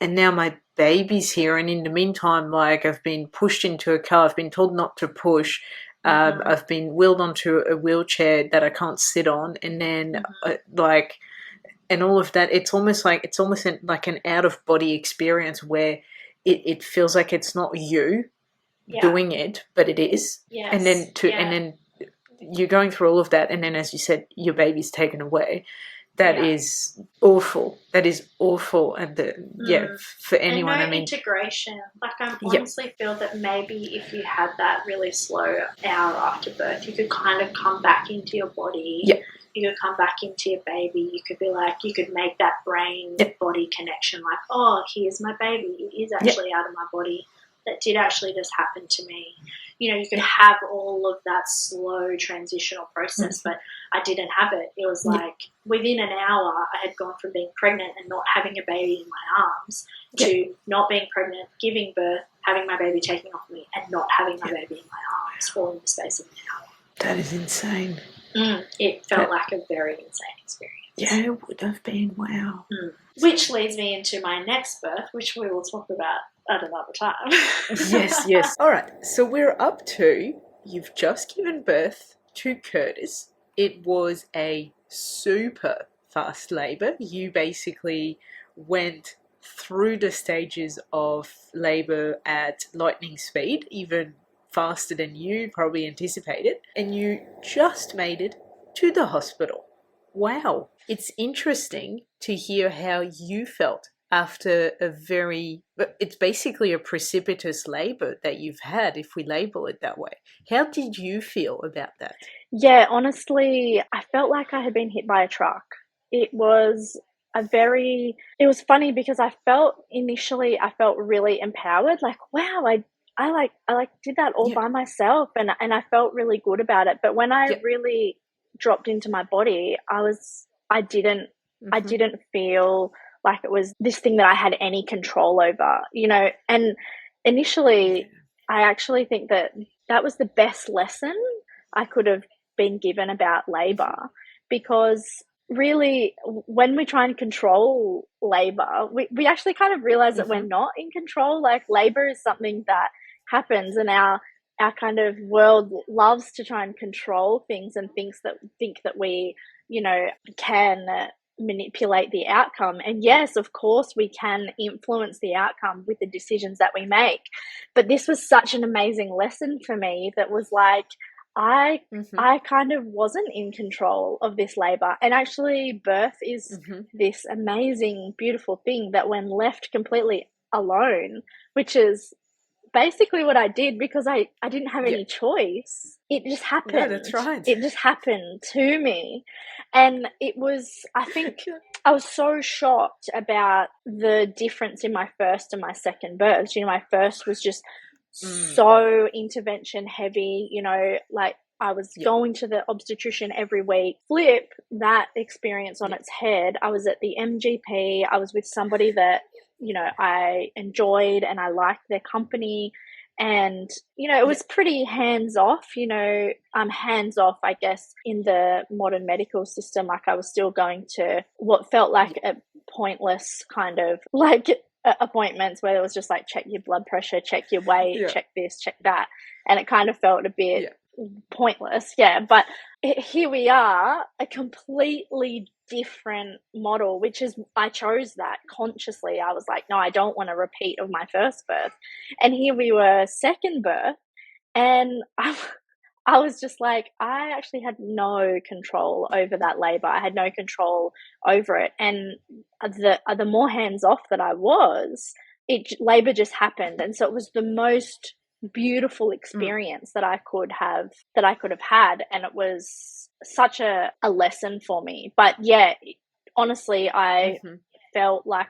and now my baby's here, and in the meantime, like, I've been pushed into a car, I've been told not to push. I've been wheeled onto a wheelchair that I can't sit on, and then and all of that. It's almost like an out of body experience where it feels like it's not you doing it, but it is. Yes. And then you're going through all of that, and then, as you said, your baby's taken away. That is awful. That is awful. And for anyone, and no integration. Like, I honestly feel that maybe if you had that really slow hour after birth, you could kind of come back into your body. You could come back into your baby. You could be like, you could make that brain body connection. Like, oh, here's my baby. It is actually out of my body. that did actually just happen to me. You know, you could have all of that slow transitional process, but I didn't have it. It was like within an hour, I had gone from being pregnant and not having a baby in my arms to not being pregnant, giving birth, having my baby taken off me, and not having my baby in my arms all in the space of an hour. That is insane. It felt like a very insane experience. Yeah, it would have been. Wow. Which leads me into my next birth, which we will talk about at another time. Yes. All right. So we're up to, you've just given birth to Curtis. It was a super fast labour. You basically went through the stages of labour at lightning speed, even faster than you probably anticipated, and you just made it to the hospital. Wow. It's interesting to hear how you felt after it's basically a precipitous labour that you've had, if we label it that way. How did you feel about that? Yeah, honestly, I felt like I had been hit by a truck. It was funny because I felt really empowered, like, wow, I did that all by myself, and I felt really good about it. But when I really dropped into my body, I didn't feel like it was this thing that I had any control over, you know. And initially, I actually think that was the best lesson I could have been given about labor, because really, when we try and control labor, we actually kind of realize that we're not in control. Like, labor is something that happens, and our kind of world loves to try and control things and think that we, you know, can manipulate the outcome. And yes, of course, we can influence the outcome with the decisions that we make. But this was such an amazing lesson for me that was like, I kind of wasn't in control of this labor. And actually, birth is this amazing, beautiful thing that when left completely alone, which is basically what I did, because I didn't have any choice. It just happened. No, that's right. It just happened to me. And it was, I think, I was so shocked about the difference in my first and my second births. You know, my first was just so intervention heavy, you know, like I was going to the obstetrician every week. Flip that experience on its head. I was at the MGP. I was with somebody that, you know, I enjoyed and I liked their company. And, you know, it was pretty hands-off, you know, hands-off, I guess, in the modern medical system. Like, I was still going to what felt like a pointless kind of like appointments where it was just like, check your blood pressure, check your weight, check this, check that. And it kind of felt a bit pointless. But here we are, a completely different model, which is, I chose that consciously. I was like, no, I don't want a repeat of my first birth. And here we were, second birth, and I was just like, I actually had no control over that labor. I had no control over it. And the more hands off that I was, labor just happened. And so it was the most beautiful experience that I could have had. And it was such a lesson for me. But yeah, honestly, I felt like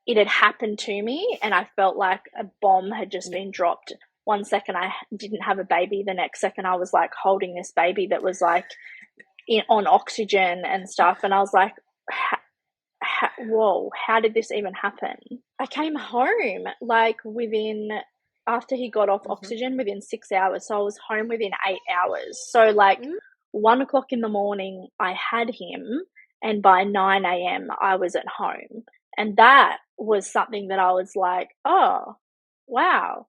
it had happened to me, and I felt like a bomb had just been dropped. One second I didn't have a baby, the next second I was like holding this baby that was like on oxygen and stuff, and I was like, whoa, how did this even happen? I came home like after he got off oxygen within 6 hours, so I was home within 8 hours. So like 1 o'clock in the morning I had him, and by 9 a.m. I was at home. And that was something that I was like, oh, wow.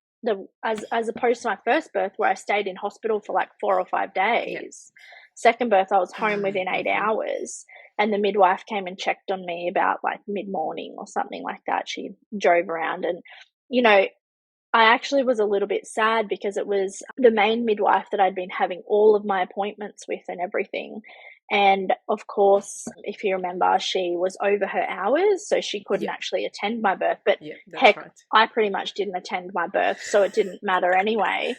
As opposed to my first birth, where I stayed in hospital for like 4 or 5 days. Second birth, I was home within 8 hours, and the midwife came and checked on me about like mid-morning or something like that. She drove around, and, you know, I actually was a little bit sad because it was the main midwife that I'd been having all of my appointments with and everything. And of course, if you remember, she was over her hours, so she couldn't actually attend my birth. But heck, I pretty much didn't attend my birth, so it didn't matter anyway.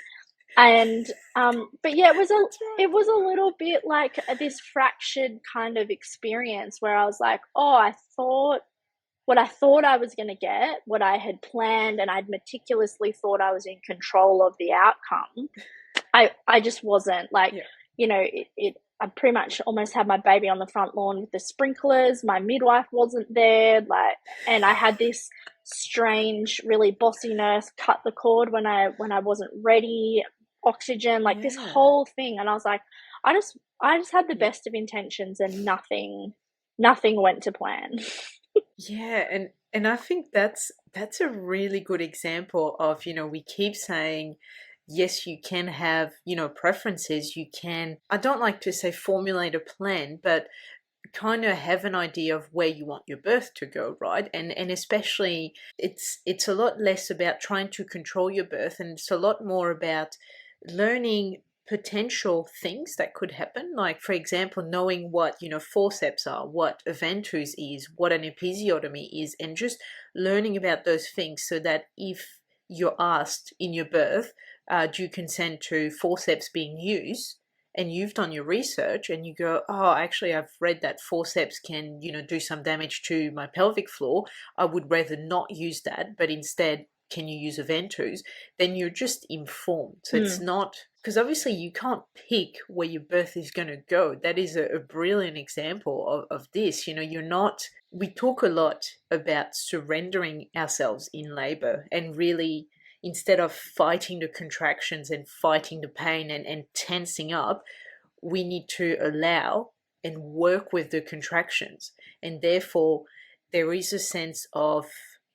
And but yeah, it was a little bit like this fractured kind of experience where I was like, oh, I thought what I thought I was going to get, what I had planned, and I'd meticulously thought I was in control of the outcome. I just wasn't. Like, you know, I pretty much almost had my baby on the front lawn with the sprinklers. My midwife wasn't there, like, and I had this strange, really bossy nurse cut the cord when I wasn't ready. Oxygen, like this whole thing, and I was like, I just had the best of intentions, and nothing went to plan. Yeah, and I think that's a really good example of, you know, we keep saying, yes, you can have, you know, preferences. You can, I don't like to say formulate a plan, but kind of have an idea of where you want your birth to go, right? And especially it's a lot less about trying to control your birth, and it's a lot more about learning potential things that could happen. Like, for example, knowing what, you know, forceps are, what a ventouse is, what an episiotomy is, and just learning about those things so that if you're asked in your birth, do you consent to forceps being used, and you've done your research and you go, oh, actually, I've read that forceps can, you know, do some damage to my pelvic floor. I would rather not use that, but instead, can you use a ventouse? Then you're just informed. So it's not, because obviously you can't pick where your birth is going to go. That is a brilliant example of this. You know, you're not, we talk a lot about surrendering ourselves in labor, and really, instead of fighting the contractions and fighting the pain and tensing up, we need to allow and work with the contractions. And therefore, there is a sense of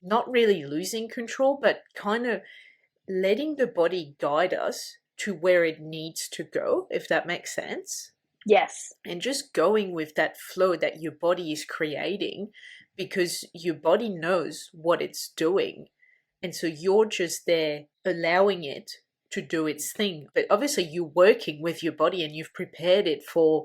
not really losing control, but kind of letting the body guide us to where it needs to go, if that makes sense. Yes. And just going with that flow that your body is creating, because your body knows what it's doing. And so you're just there allowing it to do its thing. But obviously you're working with your body, and you've prepared it for,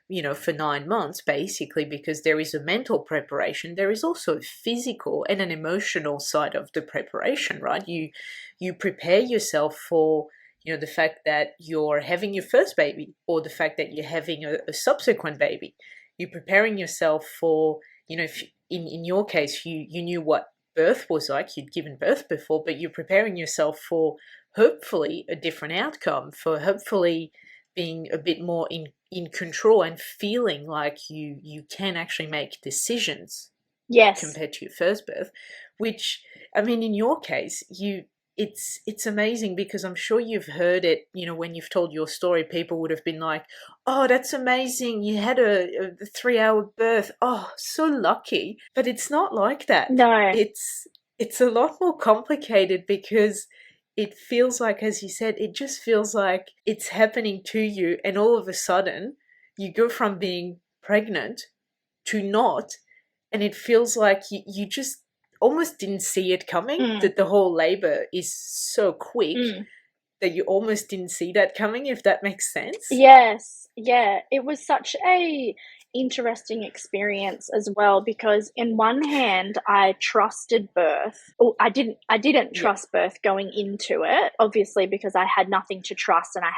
you know, for 9 months, basically, because there is a mental preparation. There is also a physical and an emotional side of the preparation, right? You prepare yourself for, you know, the fact that you're having your first baby, or the fact that you're having a subsequent baby. You're preparing yourself for, you know, if in your case, you knew what birth was like, you'd given birth before, but you're preparing yourself for hopefully a different outcome, for hopefully being a bit more in control and feeling like you can actually make decisions. Yes. Compared to your first birth, which, I mean, in your case, it's amazing, because I'm sure you've heard it, you know, when you've told your story, people would have been like, oh, that's amazing, you had a 3-hour birth, oh, so lucky. But it's not like that. No. It's a lot more complicated, because it feels like, as you said, it just feels like it's happening to you, and all of a sudden you go from being pregnant to not, and it feels like you just almost didn't see it coming, that the whole labor is so quick that you almost didn't see that coming, if that makes sense. Yes. Yeah. It was such a interesting experience as well, because in one hand I trusted birth. Oh, I didn't trust birth going into it, obviously, because I had nothing to trust, and I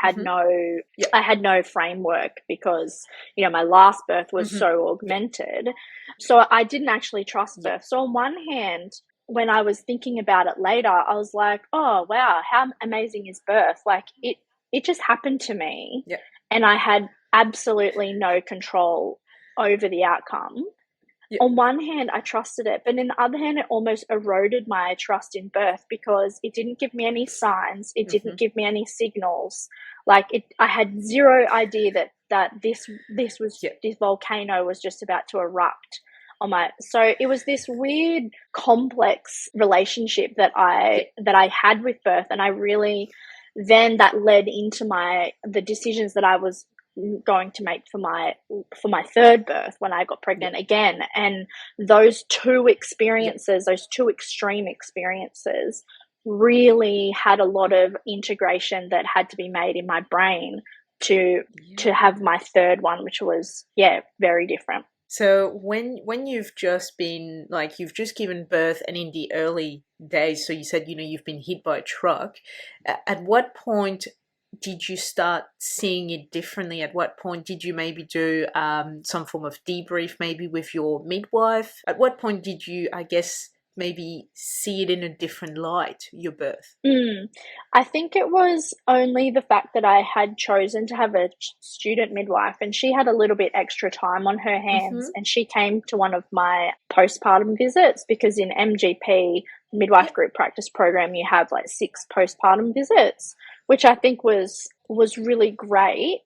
had no framework, because, you know, my last birth was so augmented. So I didn't actually trust birth. So on one hand, when I was thinking about it later, I was like, oh wow, how amazing is birth? Like, it just happened to me. Yeah. And I had absolutely no control over the outcome. Yep. On one hand, I trusted it, but in the other hand, it almost eroded my trust in birth, because it didn't give me any signs. It didn't give me any signals. Like, I had zero idea that this volcano was just about to erupt on my. So it was this weird, complex relationship that I had with birth, and I really, then that led into the decisions that I was going to make for my third birth when I got pregnant again. And those two experiences, those two extreme experiences, really had a lot of integration that had to be made in my brain to have my third one, which was very different. So when you've just been, like, you've just given birth, and in the early days, so you said, you know, you've been hit by a truck, at what point did you start seeing it differently? At what point did you maybe do some form of debrief, maybe with your midwife? At what point did you, I guess, maybe see it in a different light, your birth? I think it was only the fact that I had chosen to have a student midwife, and she had a little bit extra time on her hands, and she came to one of my postpartum visits, because in MGP, midwife group practice program, you have like 6 postpartum visits, which I think was really great.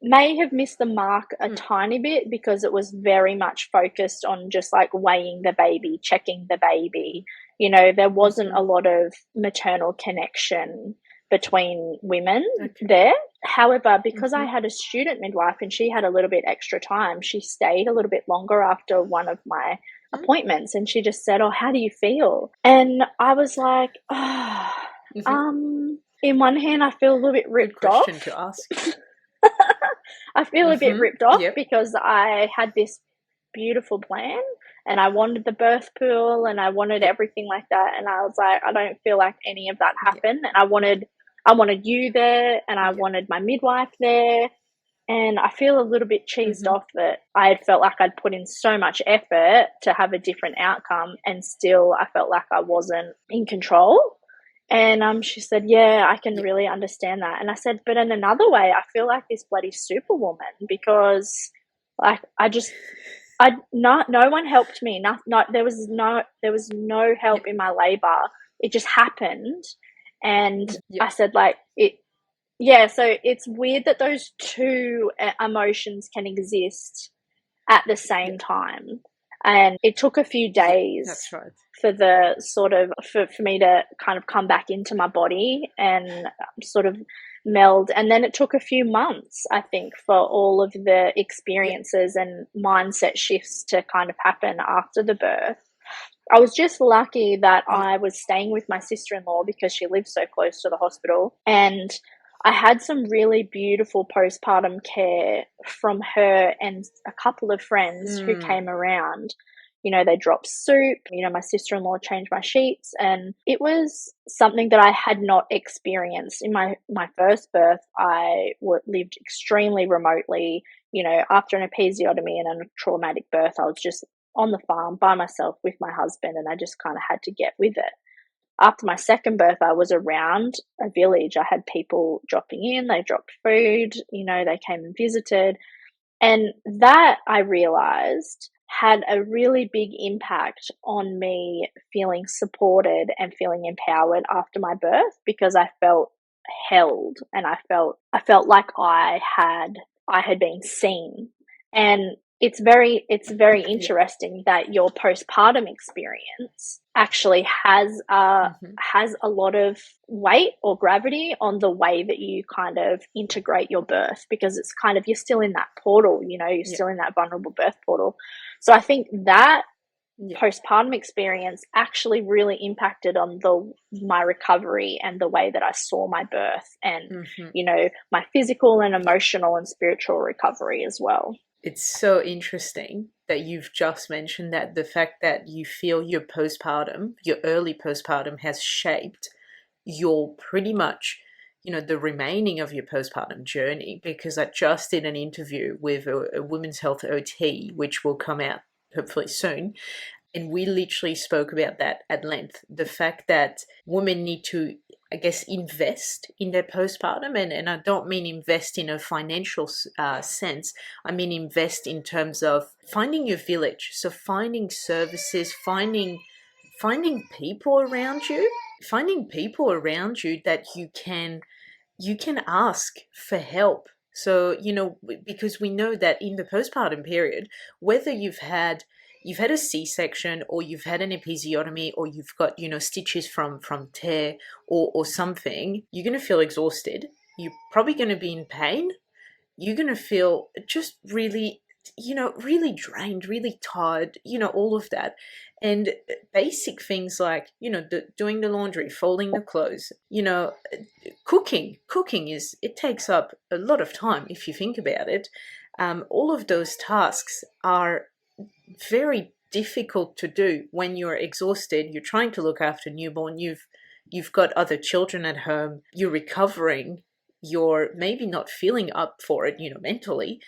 May have missed the mark a tiny bit, because it was very much focused on just like weighing the baby, checking the baby. There wasn't a lot of maternal connection between women there. However, because I had a student midwife and she had a little bit extra time, she stayed a little bit longer after one of my appointments, and she just said, "Oh, how do you feel?" And I was like, in one hand, I feel a little bit ripped off. Good question to ask. I feel a bit ripped off because I had this beautiful plan and I wanted the birth pool and I wanted everything like that, and I was like, I don't feel like any of that happened. And I wanted you there, and I wanted my midwife there, and I feel a little bit cheesed off that I had felt like I'd put in so much effort to have a different outcome, and still I felt like I wasn't in control. And she said, "Yeah, I can really understand that." And I said, "But in another way, I feel like this bloody superwoman, because like no one helped me. There was no help in my labor. It just happened." And I said, like, it. Yeah, so it's weird that those two emotions can exist at the same time. And it took a few days that's right. for the sort of for me to kind of come back into my body and sort of meld. And then it took a few months, I think, for all of the experiences and mindset shifts to kind of happen after the birth. I was just lucky that I was staying with my sister-in-law because she lives so close to the hospital, and I had some really beautiful postpartum care from her and a couple of friends who came around. They dropped soup, my sister-in-law changed my sheets, and it was something that I had not experienced. In my first birth, I lived extremely remotely. After an episiotomy and a traumatic birth, I was just on the farm by myself with my husband, and I just kind of had to get with it. After my second birth, I was around a village. I had people dropping in, they dropped food, they came and visited. And that, I realized, had a really big impact on me feeling supported and feeling empowered after my birth, because I felt held, and I felt like I had been seen. And it's very interesting that your postpartum experience actually has a lot of weight or gravity on the way that you kind of integrate your birth, because it's kind of, you're still in that portal, you're still in that vulnerable birth portal. So I think that postpartum experience actually really impacted on my recovery and the way that I saw my birth, and my physical and emotional and spiritual recovery as well. It's so interesting that you've just mentioned that, the fact that you feel your early postpartum has shaped your pretty much, the remaining of your postpartum journey, because I just did an interview with a women's health OT, which will come out hopefully soon. And we literally spoke about that at length. The fact that women need to, I guess, invest in their postpartum. And I don't mean invest in a financial sense. I mean invest in terms of finding your village. So finding services, finding people around you, that you can ask for help. So, because we know that in the postpartum period, whether you've had a C-section, or you've had an episiotomy, or you've got, stitches from tear or something, you're going to feel exhausted. You're probably going to be in pain. You're going to feel just really, really drained, really tired, all of that. And basic things like, doing the laundry, folding the clothes, cooking it takes up a lot of time if you think about it. All of those tasks are very difficult to do when you're exhausted. You're trying to look after newborn. You've got other children at home. You're recovering. you're maybe not feeling up for it, mentally,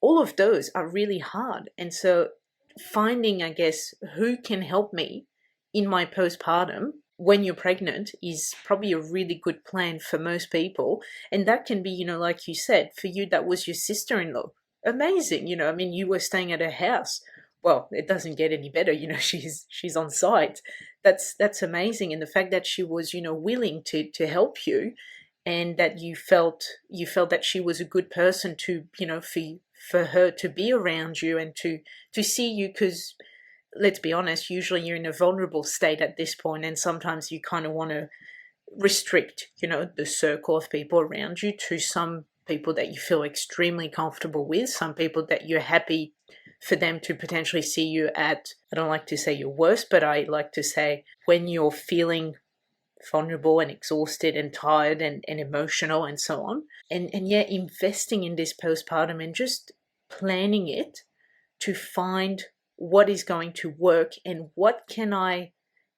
all of those are really hard. And so finding, I guess, who can help me in my postpartum when you're pregnant is probably a really good plan for most people. And that can be, like you said, for you, that was your sister-in-law. Amazing. I mean, you were staying at her house. Well, it doesn't get any better. She's on site. That's amazing. And the fact that she was, willing to help you, and that you felt that she was a good person to, for her to be around you and to see you, because let's be honest, usually you're in a vulnerable state at this point, and sometimes you kind of want to restrict, the circle of people around you to some people that you feel extremely comfortable with, some people that you're happy for them to potentially see you at, I don't like to say your worst, but I like to say when you're feeling vulnerable and exhausted and tired and emotional and so on. And yeah, investing in this postpartum and just planning it to find what is going to work and what can I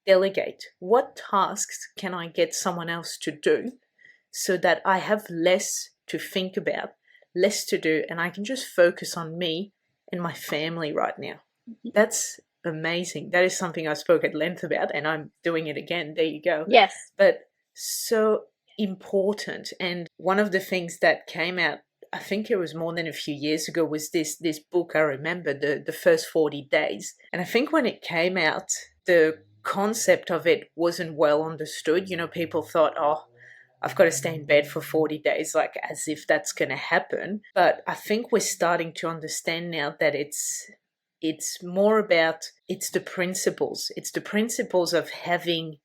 delegate, what tasks can I get someone else to do, so that I have less to think about, less to do, and I can just focus on me and my family right now. That's amazing. That is something I spoke at length about, and I'm doing it again. There you go. Yes. But so important. And one of the things that came out, I think it was more than a few years ago, was this book. I remember the first 40 days. And I think when it came out, the concept of it wasn't well understood. People thought, oh, I've got to stay in bed for 40 days, like as if that's going to happen. But I think we're starting to understand now that it's more about, it's the principles. It's the principles of having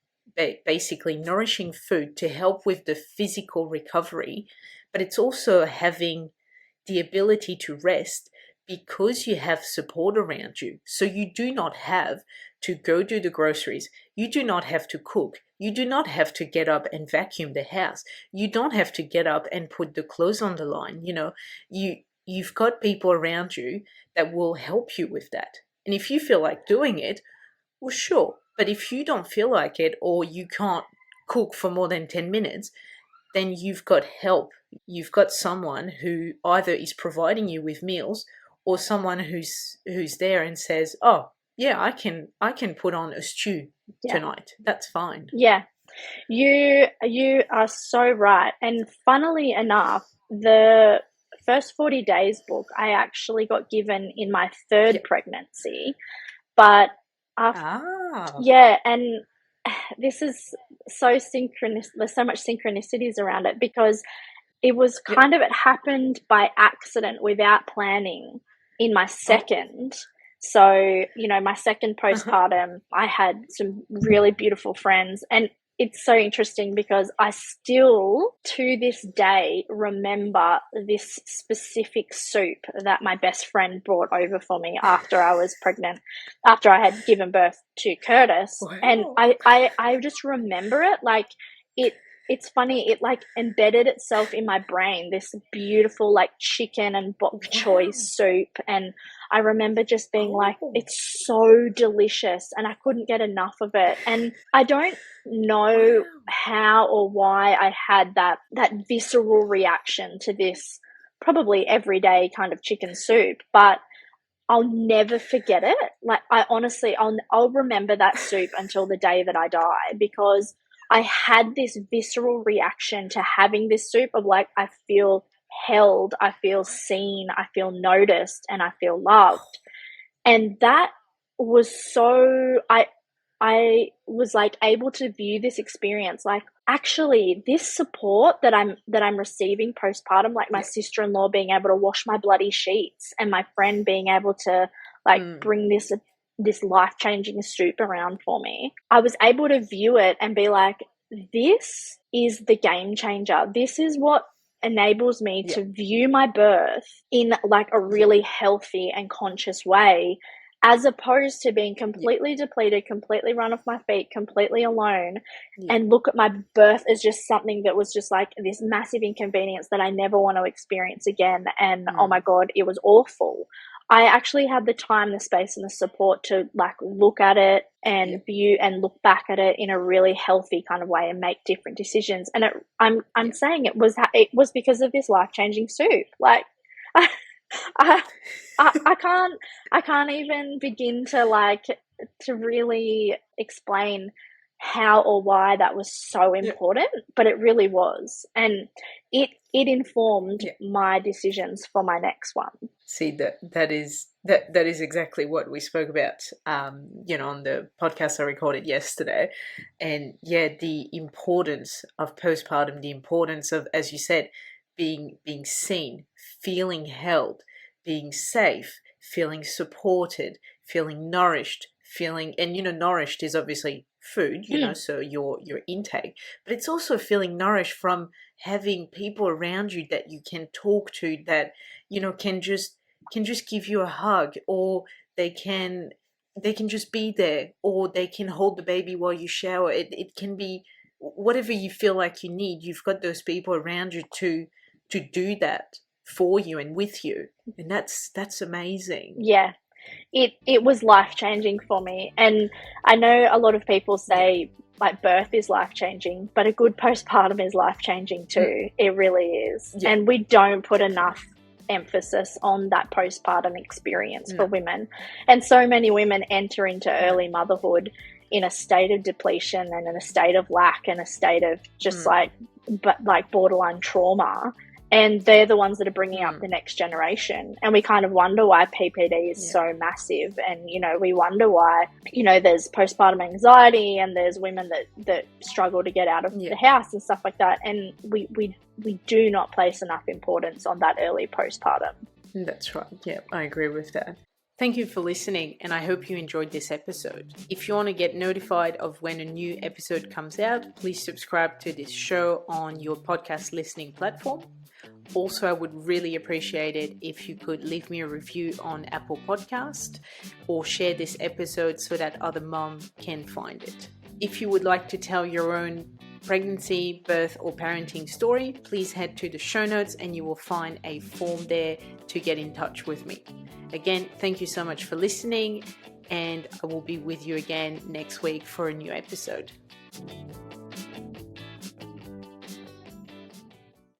basically nourishing food to help with the physical recovery, but it's also having the ability to rest because you have support around you. So you do not have to go do the groceries. You do not have to cook. You do not have to get up and vacuum the house. You don't have to get up and put the clothes on the line. You've got people around you that will help you with that. And if you feel like doing it, well, sure. But if you don't feel like it, or you can't cook for more than 10 minutes, then you've got help. You've got someone who either is providing you with meals, or someone who's there and says, oh, yeah, I can put on a stew tonight. That's fine. Yeah. You are so right. And funnily enough, the first 40 days book I actually got given in my third pregnancy. But and this is so synchronous. There's so much synchronicities around it, because it was kind of, it happened by accident without planning in my second. So, my second postpartum, I had some really beautiful friends, and it's so interesting because I still, to this day, remember this specific soup that my best friend brought over for me after I was pregnant, after I had given birth to Curtis. Wow. And I just remember it like it's funny, it like embedded itself in my brain, this beautiful like chicken and bok choy soup. And I remember just being like, it's so delicious, and I couldn't get enough of it. And I don't know how or why I had that visceral reaction to this probably everyday kind of chicken soup, but I'll never forget it. Like, I honestly, I'll remember that soup until the day that I die, because I had this visceral reaction to having this soup of like, I feel held, I feel seen, I feel noticed, and I feel loved. And that was so, I was like able to view this experience like, actually this support that I'm receiving postpartum, like my sister-in-law being able to wash my bloody sheets, and my friend being able to like bring this life-changing soup around for me, I was able to view it and be like, this is the game changer. This is what enables me to view my birth in like a really healthy and conscious way, as opposed to being completely depleted, completely run off my feet, completely alone, and look at my birth as just something that was just like this massive inconvenience that I never want to experience again. And oh my God, it was awful. I actually had the time, the space, and the support to like look at it and view and look back at it in a really healthy kind of way and make different decisions. And I'm saying it was because of this life-changing soup. Like, I, I can't even begin to really explain how or why that was so important, but it really was, and it informed my decisions for my next one. See, that is exactly what we spoke about, on the podcast I recorded yesterday, and the importance of postpartum, the importance of, as you said, being seen, feeling held, being safe, feeling supported, feeling nourished, and nourished is obviously food, so your intake, but it's also feeling nourished from having people around you that you can talk to, that can just give you a hug, or they can just be there, or they can hold the baby while you shower. It can be whatever you feel like you need. You've got those people around you to do that for you and with you, and that's amazing. Yeah, it was life-changing for me. And I know a lot of people say like birth is life-changing, but a good postpartum is life-changing too. It really is. And we don't put enough emphasis on that postpartum experience for women. And so many women enter into early motherhood in a state of depletion and in a state of lack and a state of just like borderline trauma. And they're the ones that are bringing up the next generation. And we kind of wonder why PPD is so massive. And, we wonder why, there's postpartum anxiety and there's women that struggle to get out of the house and stuff like that. And we do not place enough importance on that early postpartum. That's right. Yeah, I agree with that. Thank you for listening, and I hope you enjoyed this episode. If you want to get notified of when a new episode comes out, please subscribe to this show on your podcast listening platform. Also, I would really appreciate it if you could leave me a review on Apple Podcast or share this episode so that other moms can find it. If you would like to tell your own pregnancy, birth, or parenting story, please head to the show notes and you will find a form there to get in touch with me. Again, thank you so much for listening, and I will be with you again next week for a new episode.